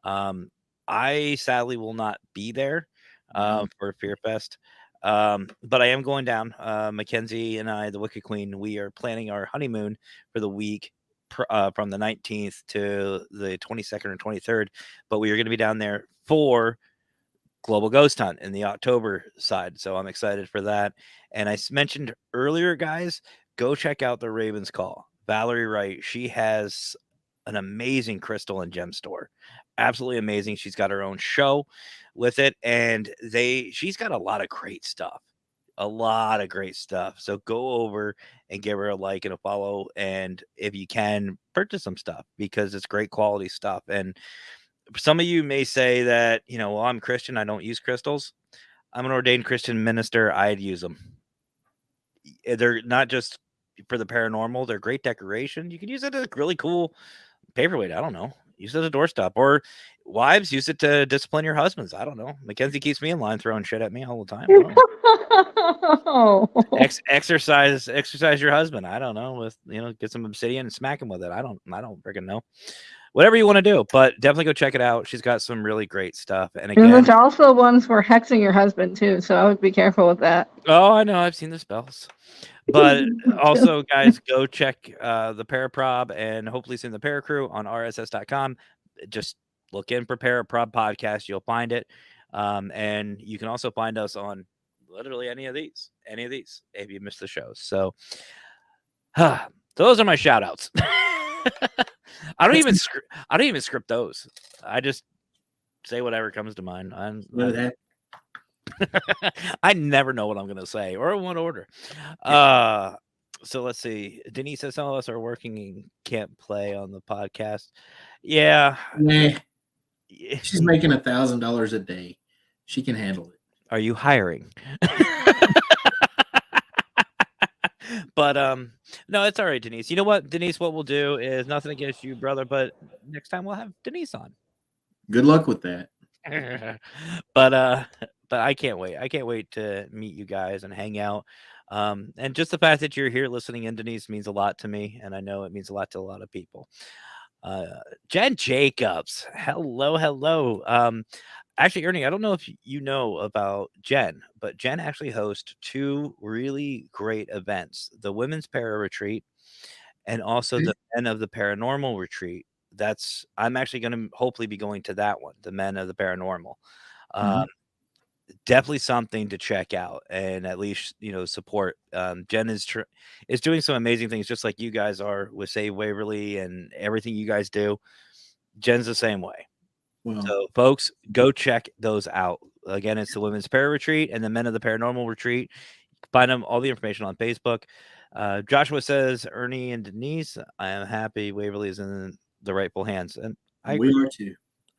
Speaker 1: I sadly will not be there for Fear Fest. But I am going down. Mackenzie and I, the Wicked Queen, we are planning our honeymoon for the week from the 19th to the 22nd or 23rd. But we are going to be down there for Global Ghost Hunt in the October side. So I'm excited for that. And I mentioned earlier, guys, go check out the Raven's Call. Valerie Wright, she has an amazing crystal and gem store. Absolutely amazing. She's got her own show with it, and she's got a lot of great stuff. So go over and give her a like and a follow, and if you can, purchase some stuff, because it's great quality stuff. And some of you may say that, well, I'm Christian, I don't use crystals. I'm an ordained Christian minister. I'd use them. They're not just for the paranormal. They're great decoration. You can use it as a really cool paperweight. I don't know. Use it as a doorstop. Or wives, use it to discipline your husbands. I don't know. Mackenzie keeps me in line throwing shit at me all the time. Exercise your husband. I don't know. With get some obsidian and smack him with it. I don't freaking know. Whatever you want to do, but definitely go check it out. She's got some really great stuff. And again,
Speaker 2: there's also ones for hexing your husband too, so I would be careful with that.
Speaker 1: Oh, I know. I've seen the spells. But also, guys, go check the Paraprob and hopefully soon the Paracrew on rss.com. Just look in for Paraprob podcast. You'll find it. And you can also find us on literally any of these if you missed the shows. So those are my shout outs. I don't even script those. I just say whatever comes to mind. I never know what I'm gonna say or what order. So let's see. Denise says some of us are working and can't play on the podcast. Yeah.
Speaker 3: Nah, she's making $1,000 a day. She can handle it.
Speaker 1: Are you hiring? But no, it's all right, Denise. You know what, Denise? What we'll do is nothing against you, brother, but next time we'll have Denise on.
Speaker 3: Good luck with that.
Speaker 1: But I can't wait. I can't wait to meet you guys and hang out. And just the fact that you're here listening in, Denise, means a lot to me, and I know it means a lot to a lot of people. Jen Jacobs, hello. Actually, Ernie, I don't know if you know about Jen, but Jen actually hosts 2 really great events: the Women's Para Retreat and also the Men of the Paranormal Retreat. I'm actually going to hopefully be going to that one, the Men of the Paranormal. Definitely something to check out and at least support. Jen is doing some amazing things, just like you guys are with Save Waverly and everything you guys do. Jen's the same way.
Speaker 3: Wow.
Speaker 1: So, folks, go check those out. Again, it's the Women's Para Retreat and the Men of the Paranormal Retreat. Find them all the information on Facebook. Joshua says, Ernie and Denise, I am happy Waverly is in the rightful hands, and
Speaker 3: We are too.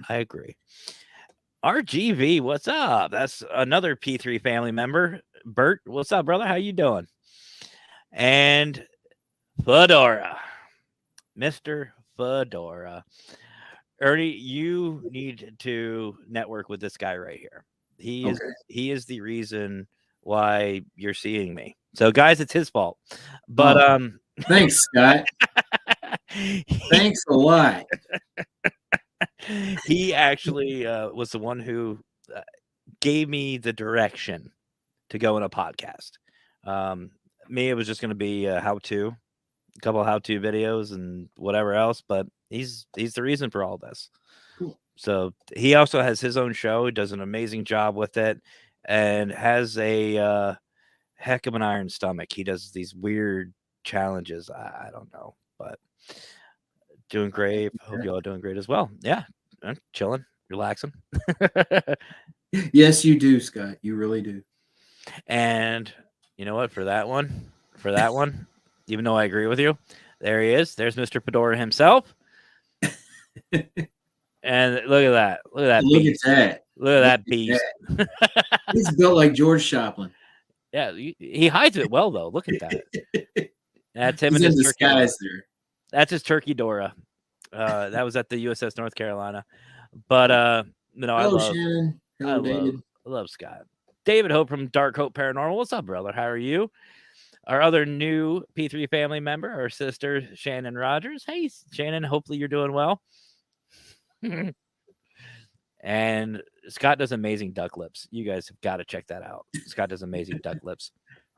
Speaker 1: I agree. RGV, what's up? That's another P3 family member. Bert, what's up, brother? How you doing? And Fedora, Mr. Fedora. Ernie, you need to network with this guy right here. He is the reason why you're seeing me. So, guys, it's his fault. But
Speaker 3: thanks, Scott. Thanks a lot.
Speaker 1: He actually was the one who gave me the direction to go in a podcast. Me, it was just going to be a couple of how-to videos and whatever else, but he's the reason for all this.
Speaker 3: Cool.
Speaker 1: So he also has his own show. He does an amazing job with it and has a heck of an iron stomach. He does these weird challenges. I don't know, but doing great. Hope you all doing great as well. Yeah, I'm chilling, relaxing.
Speaker 3: Yes, you do, Scott. You really do. And
Speaker 1: you know what? For that one, even though I agree with you, there he is. There's Mr. Fedora himself. And look at that. Look at that.
Speaker 3: Look
Speaker 1: beast.
Speaker 3: at that.
Speaker 1: Look at that beast.
Speaker 3: He's built like George Chaplin.
Speaker 1: Yeah, he hides it well though. Look at that. That's him
Speaker 3: He's
Speaker 1: in
Speaker 3: in
Speaker 1: his
Speaker 3: disguise there.
Speaker 1: That's his turkey Dora. That was at the USS North Carolina. But I love
Speaker 3: Shannon. Hello, David.
Speaker 1: I love Scott. David Hope from Dark Hope Paranormal. What's up, brother? How are you? Our other new P3 family member, our sister Shannon Rogers. Hey, Shannon. Hopefully you're doing well. And Scott does amazing duck lips. You guys have got to check that out. Scott does amazing duck lips.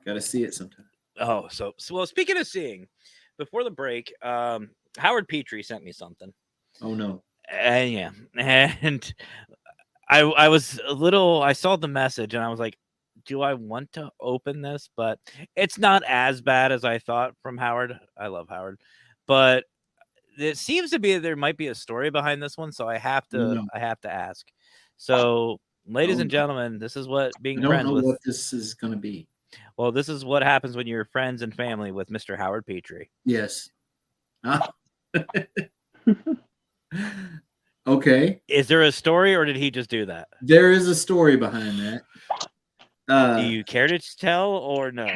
Speaker 3: Got to see it sometime.
Speaker 1: Oh, so well. Speaking of seeing, before the break, Howard Petrie sent me something.
Speaker 3: Oh no.
Speaker 1: Yeah, and I was a little. I saw the message and I was like, "Do I want to open this?" But it's not as bad as I thought from Howard. I love Howard, but it seems to be there might be a story behind this one, so I have to. I have to ask. So, ladies and gentlemen, this is what being friends with. I don't know
Speaker 3: what this is going to be.
Speaker 1: Well, this is what happens when you're friends and family with Mr. Howard Petrie.
Speaker 3: Yes. Okay.
Speaker 1: Is there a story, or did he just do that?
Speaker 3: There is a story behind that.
Speaker 1: Do you care to tell, or no?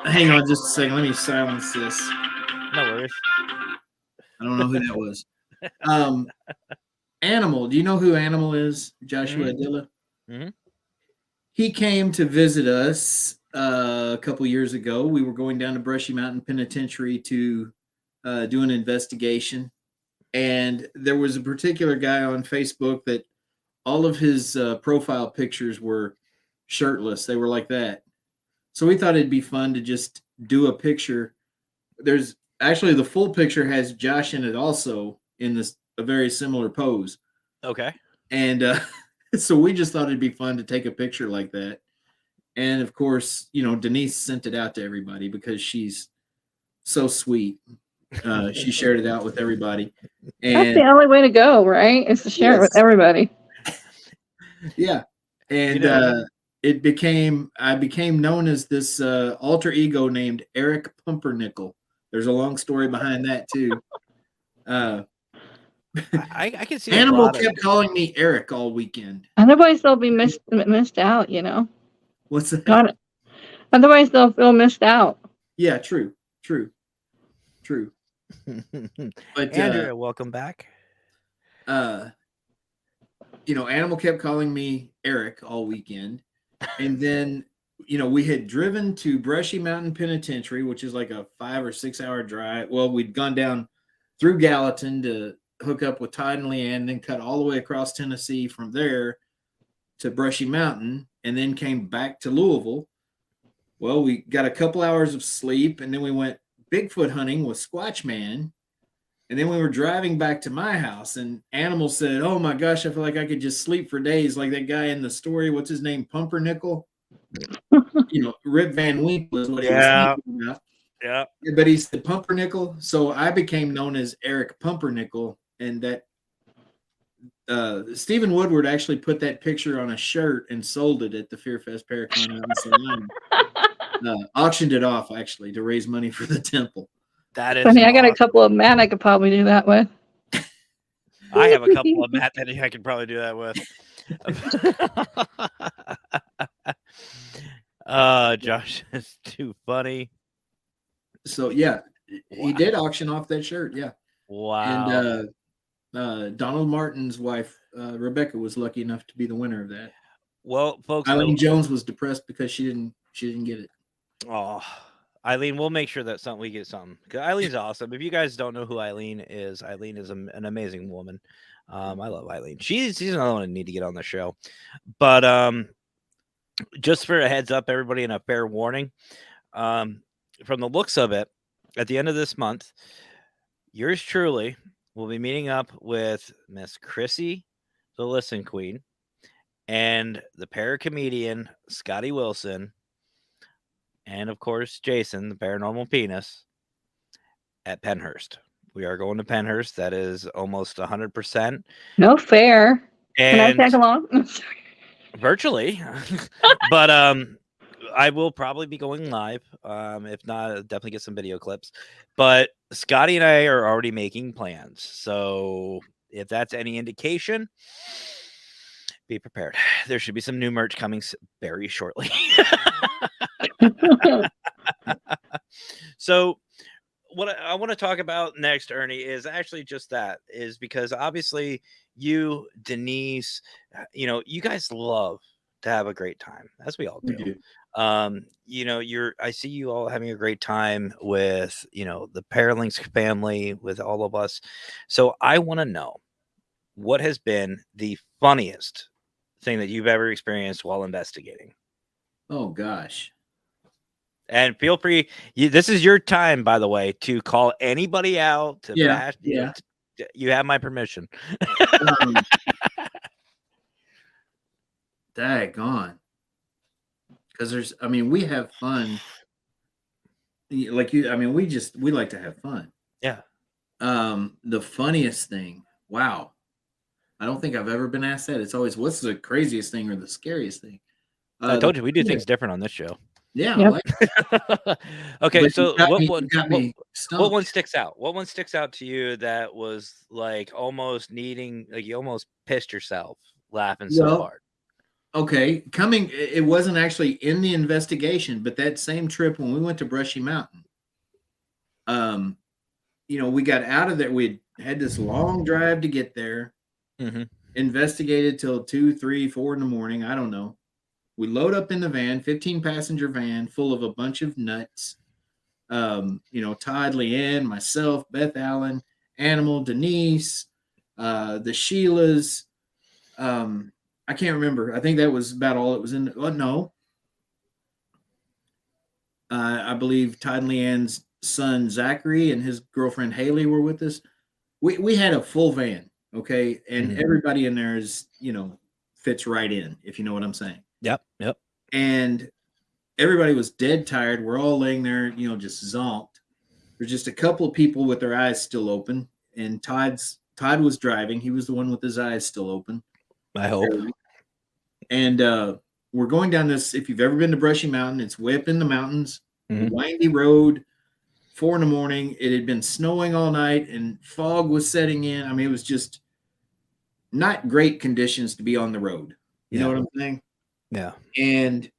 Speaker 3: Hang on just a second. Let me silence this.
Speaker 1: No worries.
Speaker 3: I don't know who that was. Animal. Do you know who Animal is? Joshua Adilla?
Speaker 1: Mm-hmm.
Speaker 3: He came to visit us a couple years ago. We were going down to Brushy Mountain Penitentiary to do an investigation. And there was a particular guy on Facebook that all of his profile pictures were shirtless. They were like that. So we thought it'd be fun to just do a picture. There's actually the full picture has Josh in it also in a very similar pose.
Speaker 1: Okay.
Speaker 3: And so we just thought it'd be fun to take a picture like that. And of course, Denise sent it out to everybody because she's so sweet. She shared it out with everybody. And
Speaker 2: that's the only way to go, right? Is to share it with everybody.
Speaker 3: Yeah. And I became known as this alter ego named Eric Pumpernickel. There's a long story behind that too.
Speaker 1: I can see a
Speaker 3: Animal
Speaker 1: lot
Speaker 3: kept calling me Eric all weekend.
Speaker 2: Otherwise, they'll be missed out.
Speaker 3: What's that?
Speaker 2: Got it. Otherwise, they'll feel missed out.
Speaker 3: Yeah, true. But
Speaker 1: Andrea, welcome back.
Speaker 3: Animal kept calling me Eric all weekend. And then, we had driven to Brushy Mountain Penitentiary, which is like a 5 or 6 hour drive. Well, we'd gone down through Gallatin to hook up with Todd and Leanne, and then cut all the way across Tennessee from there to Brushy Mountain, and then came back to Louisville. Well, we got a couple hours of sleep, and then we went Bigfoot hunting with Squatch Man. And then we were driving back to my house, and Animal said, "Oh my gosh, I feel like I could just sleep for days, like that guy in the story. What's his name? Pumpernickel." Rip Van Winkle is what he was thinking about.
Speaker 1: Yeah.
Speaker 3: But he said Pumpernickel, so I became known as Eric Pumpernickel, and that Stephen Woodward actually put that picture on a shirt and sold it at the Fear Fest Paracrew out in Salina. Auctioned it off actually to raise money for the temple.
Speaker 1: That is
Speaker 2: Funny, I got a couple of men I could probably do that with.
Speaker 1: I have a couple of Matt that I could probably do that with. Josh is too funny.
Speaker 3: So yeah, he did auction off that shirt. Yeah.
Speaker 1: Wow.
Speaker 3: And Donald Martin's wife, Rebecca, was lucky enough to be the winner of that.
Speaker 1: Well, folks,
Speaker 3: Eileen Jones was depressed because she didn't get it.
Speaker 1: Oh, Eileen, we'll make sure that we get something. Eileen awesome. If you guys don't know who Eileen is an amazing woman. I love Eileen. She's another one I need to get on the show. But just for a heads up, everybody, and a fair warning, from the looks of it, at the end of this month, yours truly will be meeting up with Miss Chrissy, the Listen Queen, and the paracomedian Scotty Wilson, and of course Jason, the paranormal penis, at Pennhurst. We are going to Pennhurst. That is almost 100%.
Speaker 2: No fair.
Speaker 1: And
Speaker 2: can I tag along?
Speaker 1: Virtually. But I will probably be going live. If not, I'll definitely get some video clips. But Scotty and I are already making plans. So if that's any indication, be prepared. There should be some new merch coming very shortly. So what I want to talk about next, Ernie, is actually just that, is because obviously you, Denise, you guys love to have a great time, as we all do. I see you all having a great time with, the Paralinks family, with all of us. So I want to know, what has been the funniest thing that you've ever experienced while investigating?
Speaker 3: Oh gosh.
Speaker 1: And feel free, this is your time, by the way, to call anybody out, to bash.
Speaker 3: Yeah.
Speaker 1: You have my permission.
Speaker 3: Daggone. Because we have fun. Like we like to have fun.
Speaker 1: Yeah.
Speaker 3: The funniest thing, wow. I don't think I've ever been asked that. It's always, what's the craziest thing or the scariest thing?
Speaker 1: I told you we do things different on this show.
Speaker 3: Yeah.
Speaker 2: Yep.
Speaker 1: Okay,
Speaker 3: But
Speaker 1: so what one
Speaker 3: stumped.
Speaker 1: sticks out? What one sticks out to you that was like almost needing, like you almost pissed yourself laughing so hard?
Speaker 3: Okay, it wasn't actually in the investigation, but that same trip when we went to Brushy Mountain, we got out of there. We had this long drive to get there.
Speaker 1: Mm-hmm.
Speaker 3: Investigated till 2, 3, 4 in the morning. I don't know. We load up in the van, 15-passenger van full of a bunch of nuts. Todd, Leanne, myself, Beth Allen, Animal, Denise, the Sheilas. I can't remember. I think that was about all it was in. Well, no. I believe Todd and Leanne's son, Zachary, and his girlfriend, Haley, were with us. We had a full van, okay? And everybody in there is, fits right in, if you know what I'm saying.
Speaker 1: Yep.
Speaker 3: And everybody was dead tired. We're all laying there, just zonked. There's just a couple of people with their eyes still open. And Todd was driving. He was the one with his eyes still open.
Speaker 1: I hope.
Speaker 3: And we're going down this. If you've ever been to Brushy Mountain, it's way up in the mountains,
Speaker 1: Mhm.
Speaker 3: windy road. 4 a.m. It had been snowing all night, and fog was setting in. I mean, it was just not great conditions to be on the road. You know what I'm saying?
Speaker 1: Yeah.
Speaker 3: And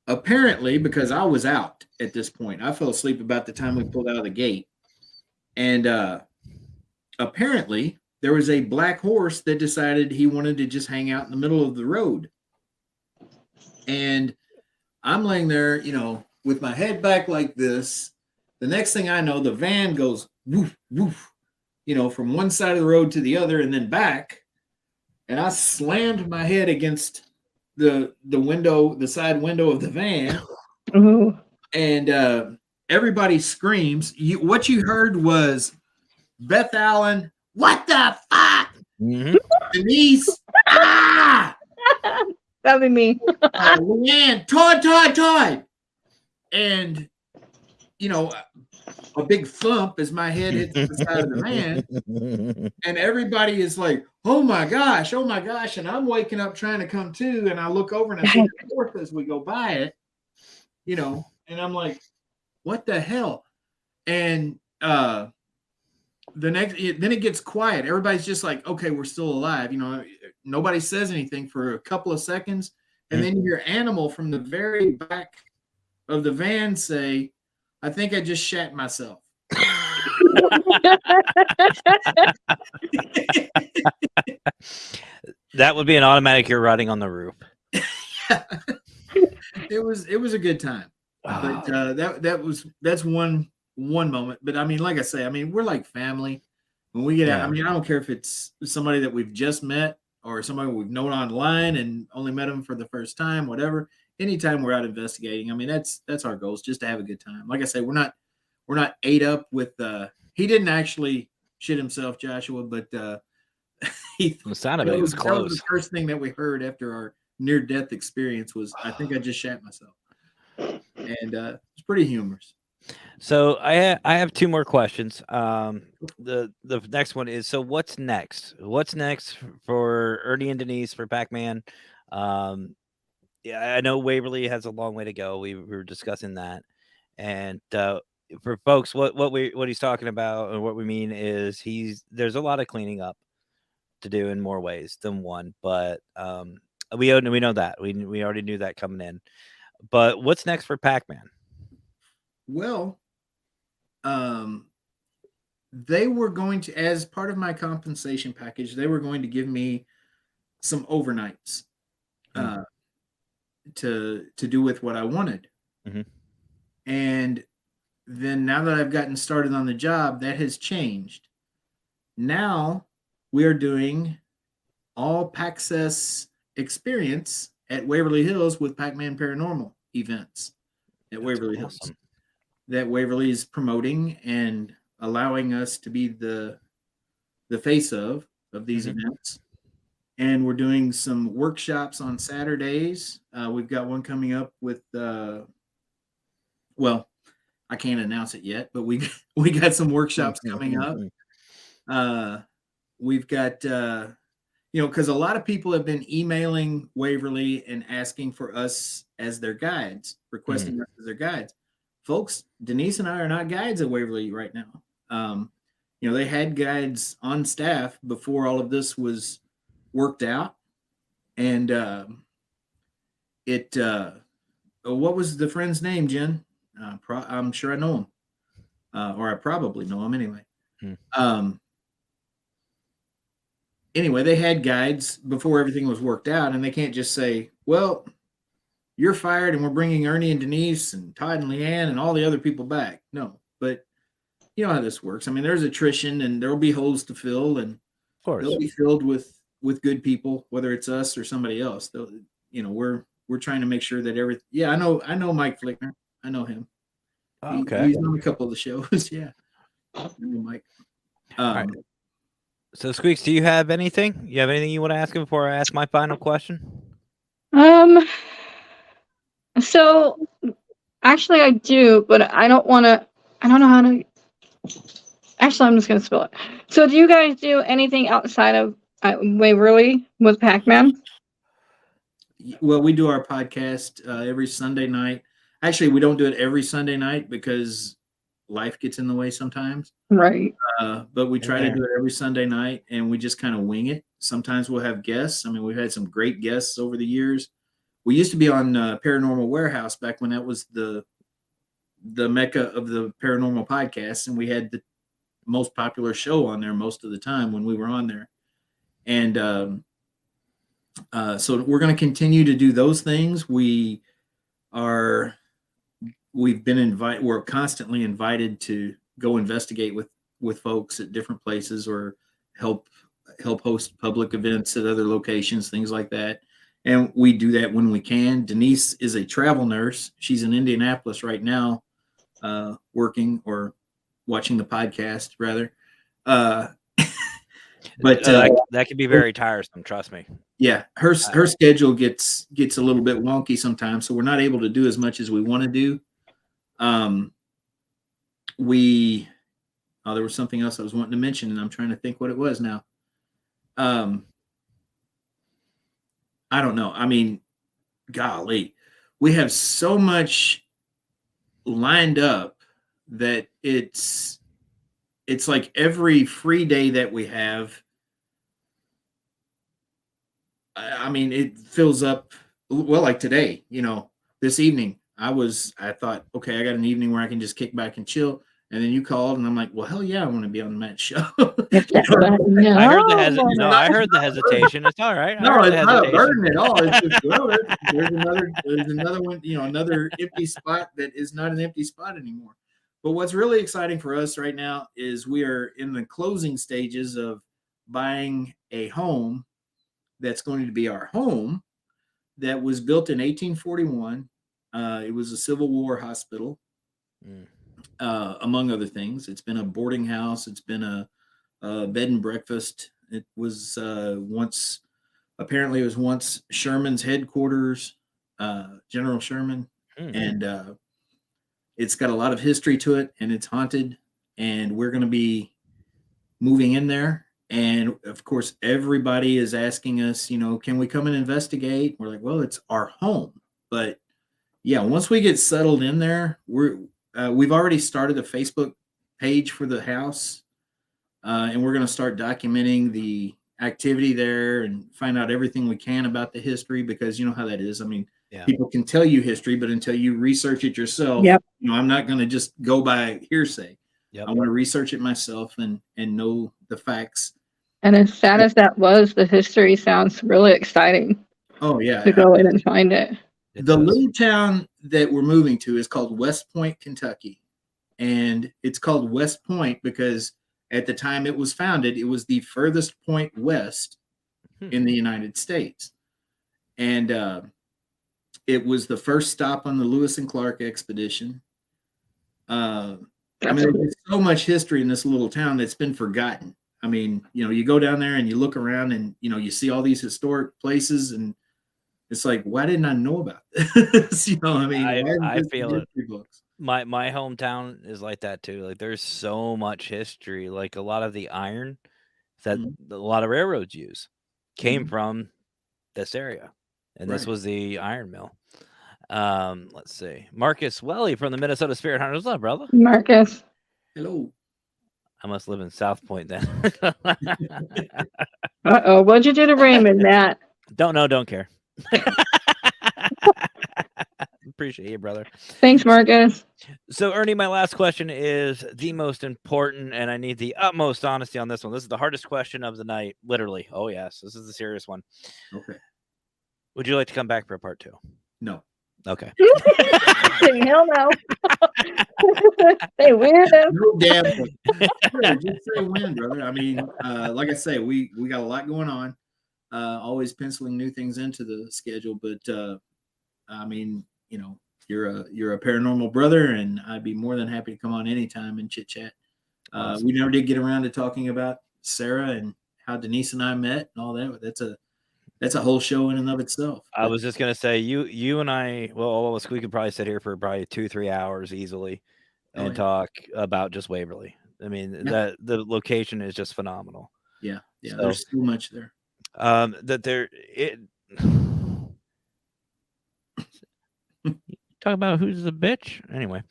Speaker 3: apparently, because I was out at this point, I fell asleep about the time we pulled out of the gate. And apparently, there was a black horse that decided he wanted to just hang out in the middle of the road. And I'm laying there, with my head back like this. The next thing I know, the van goes woof, woof, from one side of the road to the other and then back. And I slammed my head against the window, the side window of the van.
Speaker 2: Ooh.
Speaker 3: And everybody screams. What you heard was Beth Allen, what the fuck?
Speaker 1: Mm-hmm.
Speaker 3: Denise, ah!
Speaker 2: That'd be me.
Speaker 3: Leanne, Todd. And, a big thump as my head hits the side of the van. And everybody is like, oh my gosh. And I'm waking up trying to come to. And I look over and I see the horse as we go by it, and I'm like, what the hell? And then it gets quiet. Everybody's just like, okay, we're still alive. Nobody says anything for a couple of seconds. And then you hear Animal from the very back of the van say, I think I just shat myself.
Speaker 1: That would be an automatic you're riding on the roof.
Speaker 3: It was a good time. But that's one moment. But I mean, like I say, we're like family. When we get out, I don't care if it's somebody that we've just met or somebody we've known online and only met them for the first time, whatever. Anytime we're out investigating, that's our goal, is just to have a good time. Like I say, we're not ate up with he didn't actually shit himself, Joshua, but
Speaker 1: The sound of it was close.
Speaker 3: That was the first thing that we heard after our near-death experience was, I think I just shat myself. And it's pretty humorous.
Speaker 1: So I have 2 more questions. The next one is, so what's next? What's next for Ernie and Denise, for Packman? Yeah, I know Waverly has a long way to go. We were discussing that. And for folks, what he's talking about and what we mean is there's a lot of cleaning up to do in more ways than one, but we know that. We already knew that coming in. But what's next for Packman?
Speaker 3: Well, they were going to, as part of my compensation package, they were going to give me some overnights to do with what I wanted.
Speaker 1: Mm-hmm.
Speaker 3: And then now that I've gotten started on the job, that has changed. Now we are doing all Paccess experience at Waverly Hills with Packman Paranormal events at Waverly Hills. That Waverly is promoting and allowing us to be the face of these events. And we're doing some workshops on Saturdays. We've got one coming up with well, I can't announce it yet, but we got some workshops coming up. We've got because a lot of people have been emailing Waverly and asking for us as their guides, requesting us as their guides. Folks, Denise and I are not guides at Waverly right now. They had guides on staff before all of this was worked out. And what was the friend's name, Jen? I'm sure I know him. Or I probably know him anyway. Anyway, they had guides before everything was worked out, and they can't just say, well, you're fired and we're bringing Ernie and Denise and Todd and Leanne and all the other people back. No, but you know how this works. There's attrition and there'll be holes to fill, and they'll be filled with good people, whether it's us or somebody else. We're trying to make sure that everything. Yeah, I know Mike Flickner. I know him.
Speaker 1: Okay.
Speaker 3: He's on a couple of the shows. Yeah. I know Mike.
Speaker 1: All right. So Squeaks, do you have anything? You have anything you want to ask him before I ask my final question?
Speaker 2: So actually I do, but I don't know how to. Actually, I'm just going to spill it. So do you guys do anything outside of Waverly with Packman?
Speaker 3: Well, we do our podcast every Sunday night. Actually, we don't do it every Sunday night because life gets in the way sometimes.
Speaker 2: Right.
Speaker 3: But we try to do it every Sunday night, and we just kind of wing it. Sometimes we'll have guests. I mean, we've had some great guests over the years. We used to be on Paranormal Warehouse back when that was the mecca of the paranormal podcast, and we had the most popular show on there most of the time when we were on there. And so we're going to continue to do those things. We've been invited. We're constantly invited to go investigate with folks at different places or help host public events at other locations, things like that. And we do that when we can. Denise is a travel nurse. She's in Indianapolis right now, working or watching the podcast rather. But
Speaker 1: that can be very tiresome. Trust me.
Speaker 3: Yeah, her schedule gets a little bit wonky sometimes, so we're not able to do as much as we want to do. There was something else I was wanting to mention, and I'm trying to think what it was now. I don't know. I mean, golly, we have so much lined up that it's like every free day that we have. I mean, it fills up. Well, like today, this evening, I thought, okay, I got an evening where I can just kick back and chill. And then you called, and I'm like, well, hell yeah, I want to be on Matt's show.
Speaker 1: I heard the hesitation. It's all right.
Speaker 3: No, it's not a burden at all. It's just, well, there's another one, another empty spot that is not an empty spot anymore. But what's really exciting for us right now is we are in the closing stages of buying a home that's going to be our home that was built in 1841. It was a Civil War hospital. Among other things. It's been a boarding house. It's been a bed and breakfast. It was once Sherman's headquarters, General Sherman. And it's got a lot of history to it, and it's haunted, and we're going to be moving in there. And of course, everybody is asking us, can we come and investigate? We're like, well, it's our home. But yeah, once we get settled in there, we've already started a Facebook page for the house, and we're going to start documenting the activity there and find out everything we can about the history, because you know how that is. I mean, people can tell you history, but until you research it yourself, I'm not going to just go by hearsay. I want to research it myself and know the facts.
Speaker 2: And as sad as that was, the history sounds really exciting.
Speaker 3: Oh, yeah.
Speaker 2: To go in and find it.
Speaker 3: The little town that we're moving to is called West Point, Kentucky. And it's called West Point because at the time it was founded, it was the furthest point west in the United States. And it was the first stop on the Lewis and Clark expedition. There's so much history in this little town that's been forgotten. I mean, you go down there and you look around and, you see all these historic places, and it's like, why didn't I know about this?
Speaker 1: I feel it.
Speaker 3: Books?
Speaker 1: My hometown is like that too. Like, there's so much history. Like, a lot of the iron that a lot of railroads use came from this area, and this was the iron mill. Let's see, Marcus Welly from the Minnesota Spirit Hunters. What's up, brother?
Speaker 2: Marcus,
Speaker 3: hello.
Speaker 1: I must live in South Point then.
Speaker 2: Uh-oh, what'd you do to Raymond, Matt?
Speaker 1: Don't know, don't care. Appreciate you, brother.
Speaker 2: Thanks, Marcus.
Speaker 1: So, Ernie, my last question is the most important, and I need the utmost honesty on this one. This is the hardest question of the night, literally. Oh, yes, this is the serious one.
Speaker 3: Okay.
Speaker 1: Would you like to come back for a part 2?
Speaker 3: No.
Speaker 1: Okay.
Speaker 2: Hell no. Say weirdo.
Speaker 3: No damn. Just say when, brother. I mean, like I say, we got a lot going on. Always penciling new things into the schedule, but I mean, you're a paranormal brother, and I'd be more than happy to come on anytime and chit chat. Awesome. We never did get around to talking about Sarah and how Denise and I met and all that. That's a whole show in and of itself.
Speaker 1: I was just gonna say, you and I, well, we could probably sit here for probably 2-3 hours easily and talk about just Waverly. I mean, that the location is just phenomenal.
Speaker 3: Yeah, so, there's so much there.
Speaker 1: talk about who's the bitch. Anyway,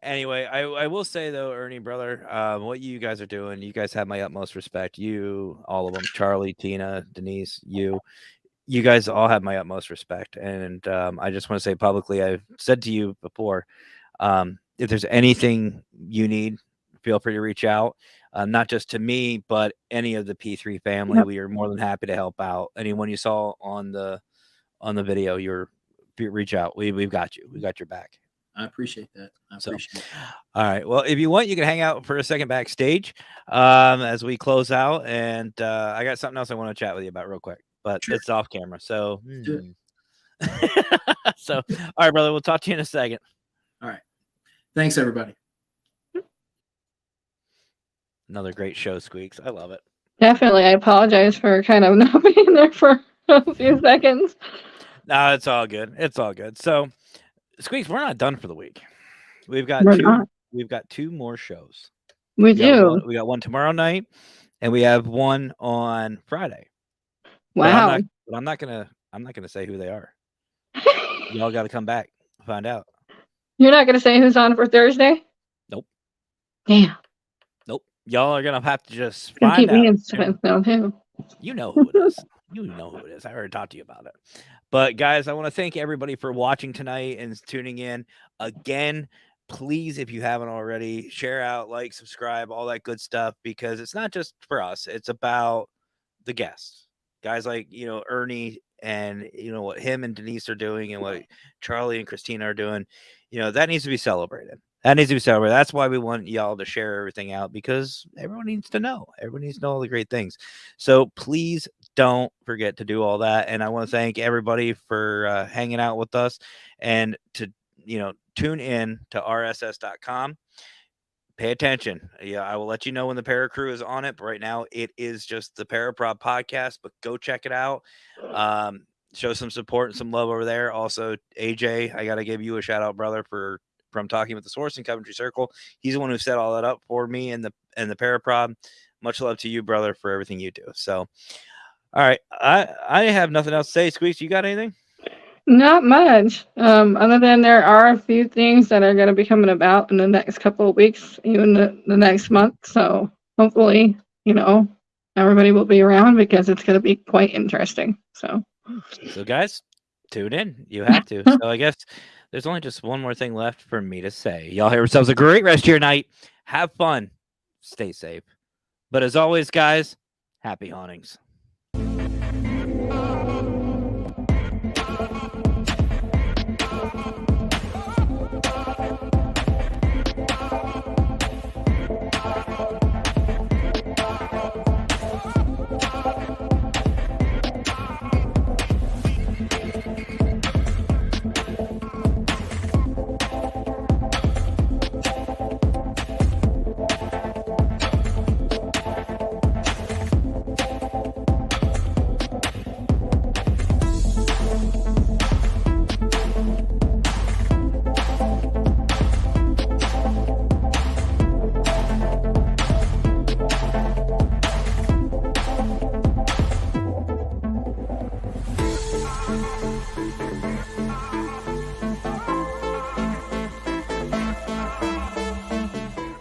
Speaker 1: anyway, I will say though, Ernie brother, what you guys are doing, you guys have my utmost respect. You, all of them, Charlie, Tina, Denise, you guys all have my utmost respect. And I just want to say publicly, I've said to you before, if there's anything you need, feel free to reach out. Not just to me, but any of the P3 family.
Speaker 2: Yep.
Speaker 1: We are more than happy to help out. Anyone you saw on the video, reach out. We've got you. We got your back.
Speaker 3: I appreciate that.
Speaker 1: All right. Well, if you want, you can hang out for a second backstage as we close out. And I got something else I want to chat with you about real quick, but
Speaker 3: Sure.
Speaker 1: it's off camera. So,
Speaker 3: Do
Speaker 1: so, all right, brother. We'll talk to you in a second.
Speaker 3: All right. Thanks, everybody.
Speaker 1: Another great show, Squeaks. I love it.
Speaker 2: Definitely. I apologize for kind of not being there for a few seconds.
Speaker 1: No, it's all good. It's all good. So, Squeaks, we're not done for the week. We've got
Speaker 2: We're not.
Speaker 1: We've got 2 more shows.
Speaker 2: We do.
Speaker 1: We got one tomorrow night, and we have one on Friday.
Speaker 2: Wow.
Speaker 1: But I'm not gonna say who they are. Y'all got to come back and find out.
Speaker 2: You're not going to say who's on for Thursday?
Speaker 1: Nope.
Speaker 2: Damn.
Speaker 1: Nope. Y'all are gonna have to just
Speaker 2: Gonna
Speaker 1: find
Speaker 2: keep me
Speaker 1: out.
Speaker 2: in suspense now too.
Speaker 1: You know who it is. You know who it is. I already talked to you about it. But guys, I want to thank everybody for watching tonight and tuning in. Again, please, if you haven't already, share out, like, subscribe, all that good stuff, because it's not just for us. It's about the guests. Guys like, Ernie and, what him and Denise are doing and what Charlie and Christina are doing. That needs to be celebrated. That's why we want y'all to share everything out, because everyone needs to know. Everyone needs to know all the great things. So please don't forget to do all that. And I want to thank everybody for hanging out with us, and to, tune in to rss.com. Pay attention. Yeah, I will let you know when the Paracrew is on it. But right now, it is just the Paraprop podcast. But go check it out. Show some support and some love over there. Also, AJ, I got to give you a shout out, brother, from Talking with the Source in Coventry Circle. He's the one who set all that up for me and the Paraprop. Much love to you, brother, for everything you do. So, all right, I have nothing else to say. Squeaks, you got anything?
Speaker 2: Not much. Other than there are a few things that are going to be coming about in the next couple of weeks, even the next month. So hopefully, everybody will be around, because it's going to be quite interesting. So
Speaker 1: Guys, tune in. You have to. So I guess there's only just one more thing left for me to say. Y'all have yourselves a great rest of your night. Have fun. Stay safe. But as always, guys, happy hauntings.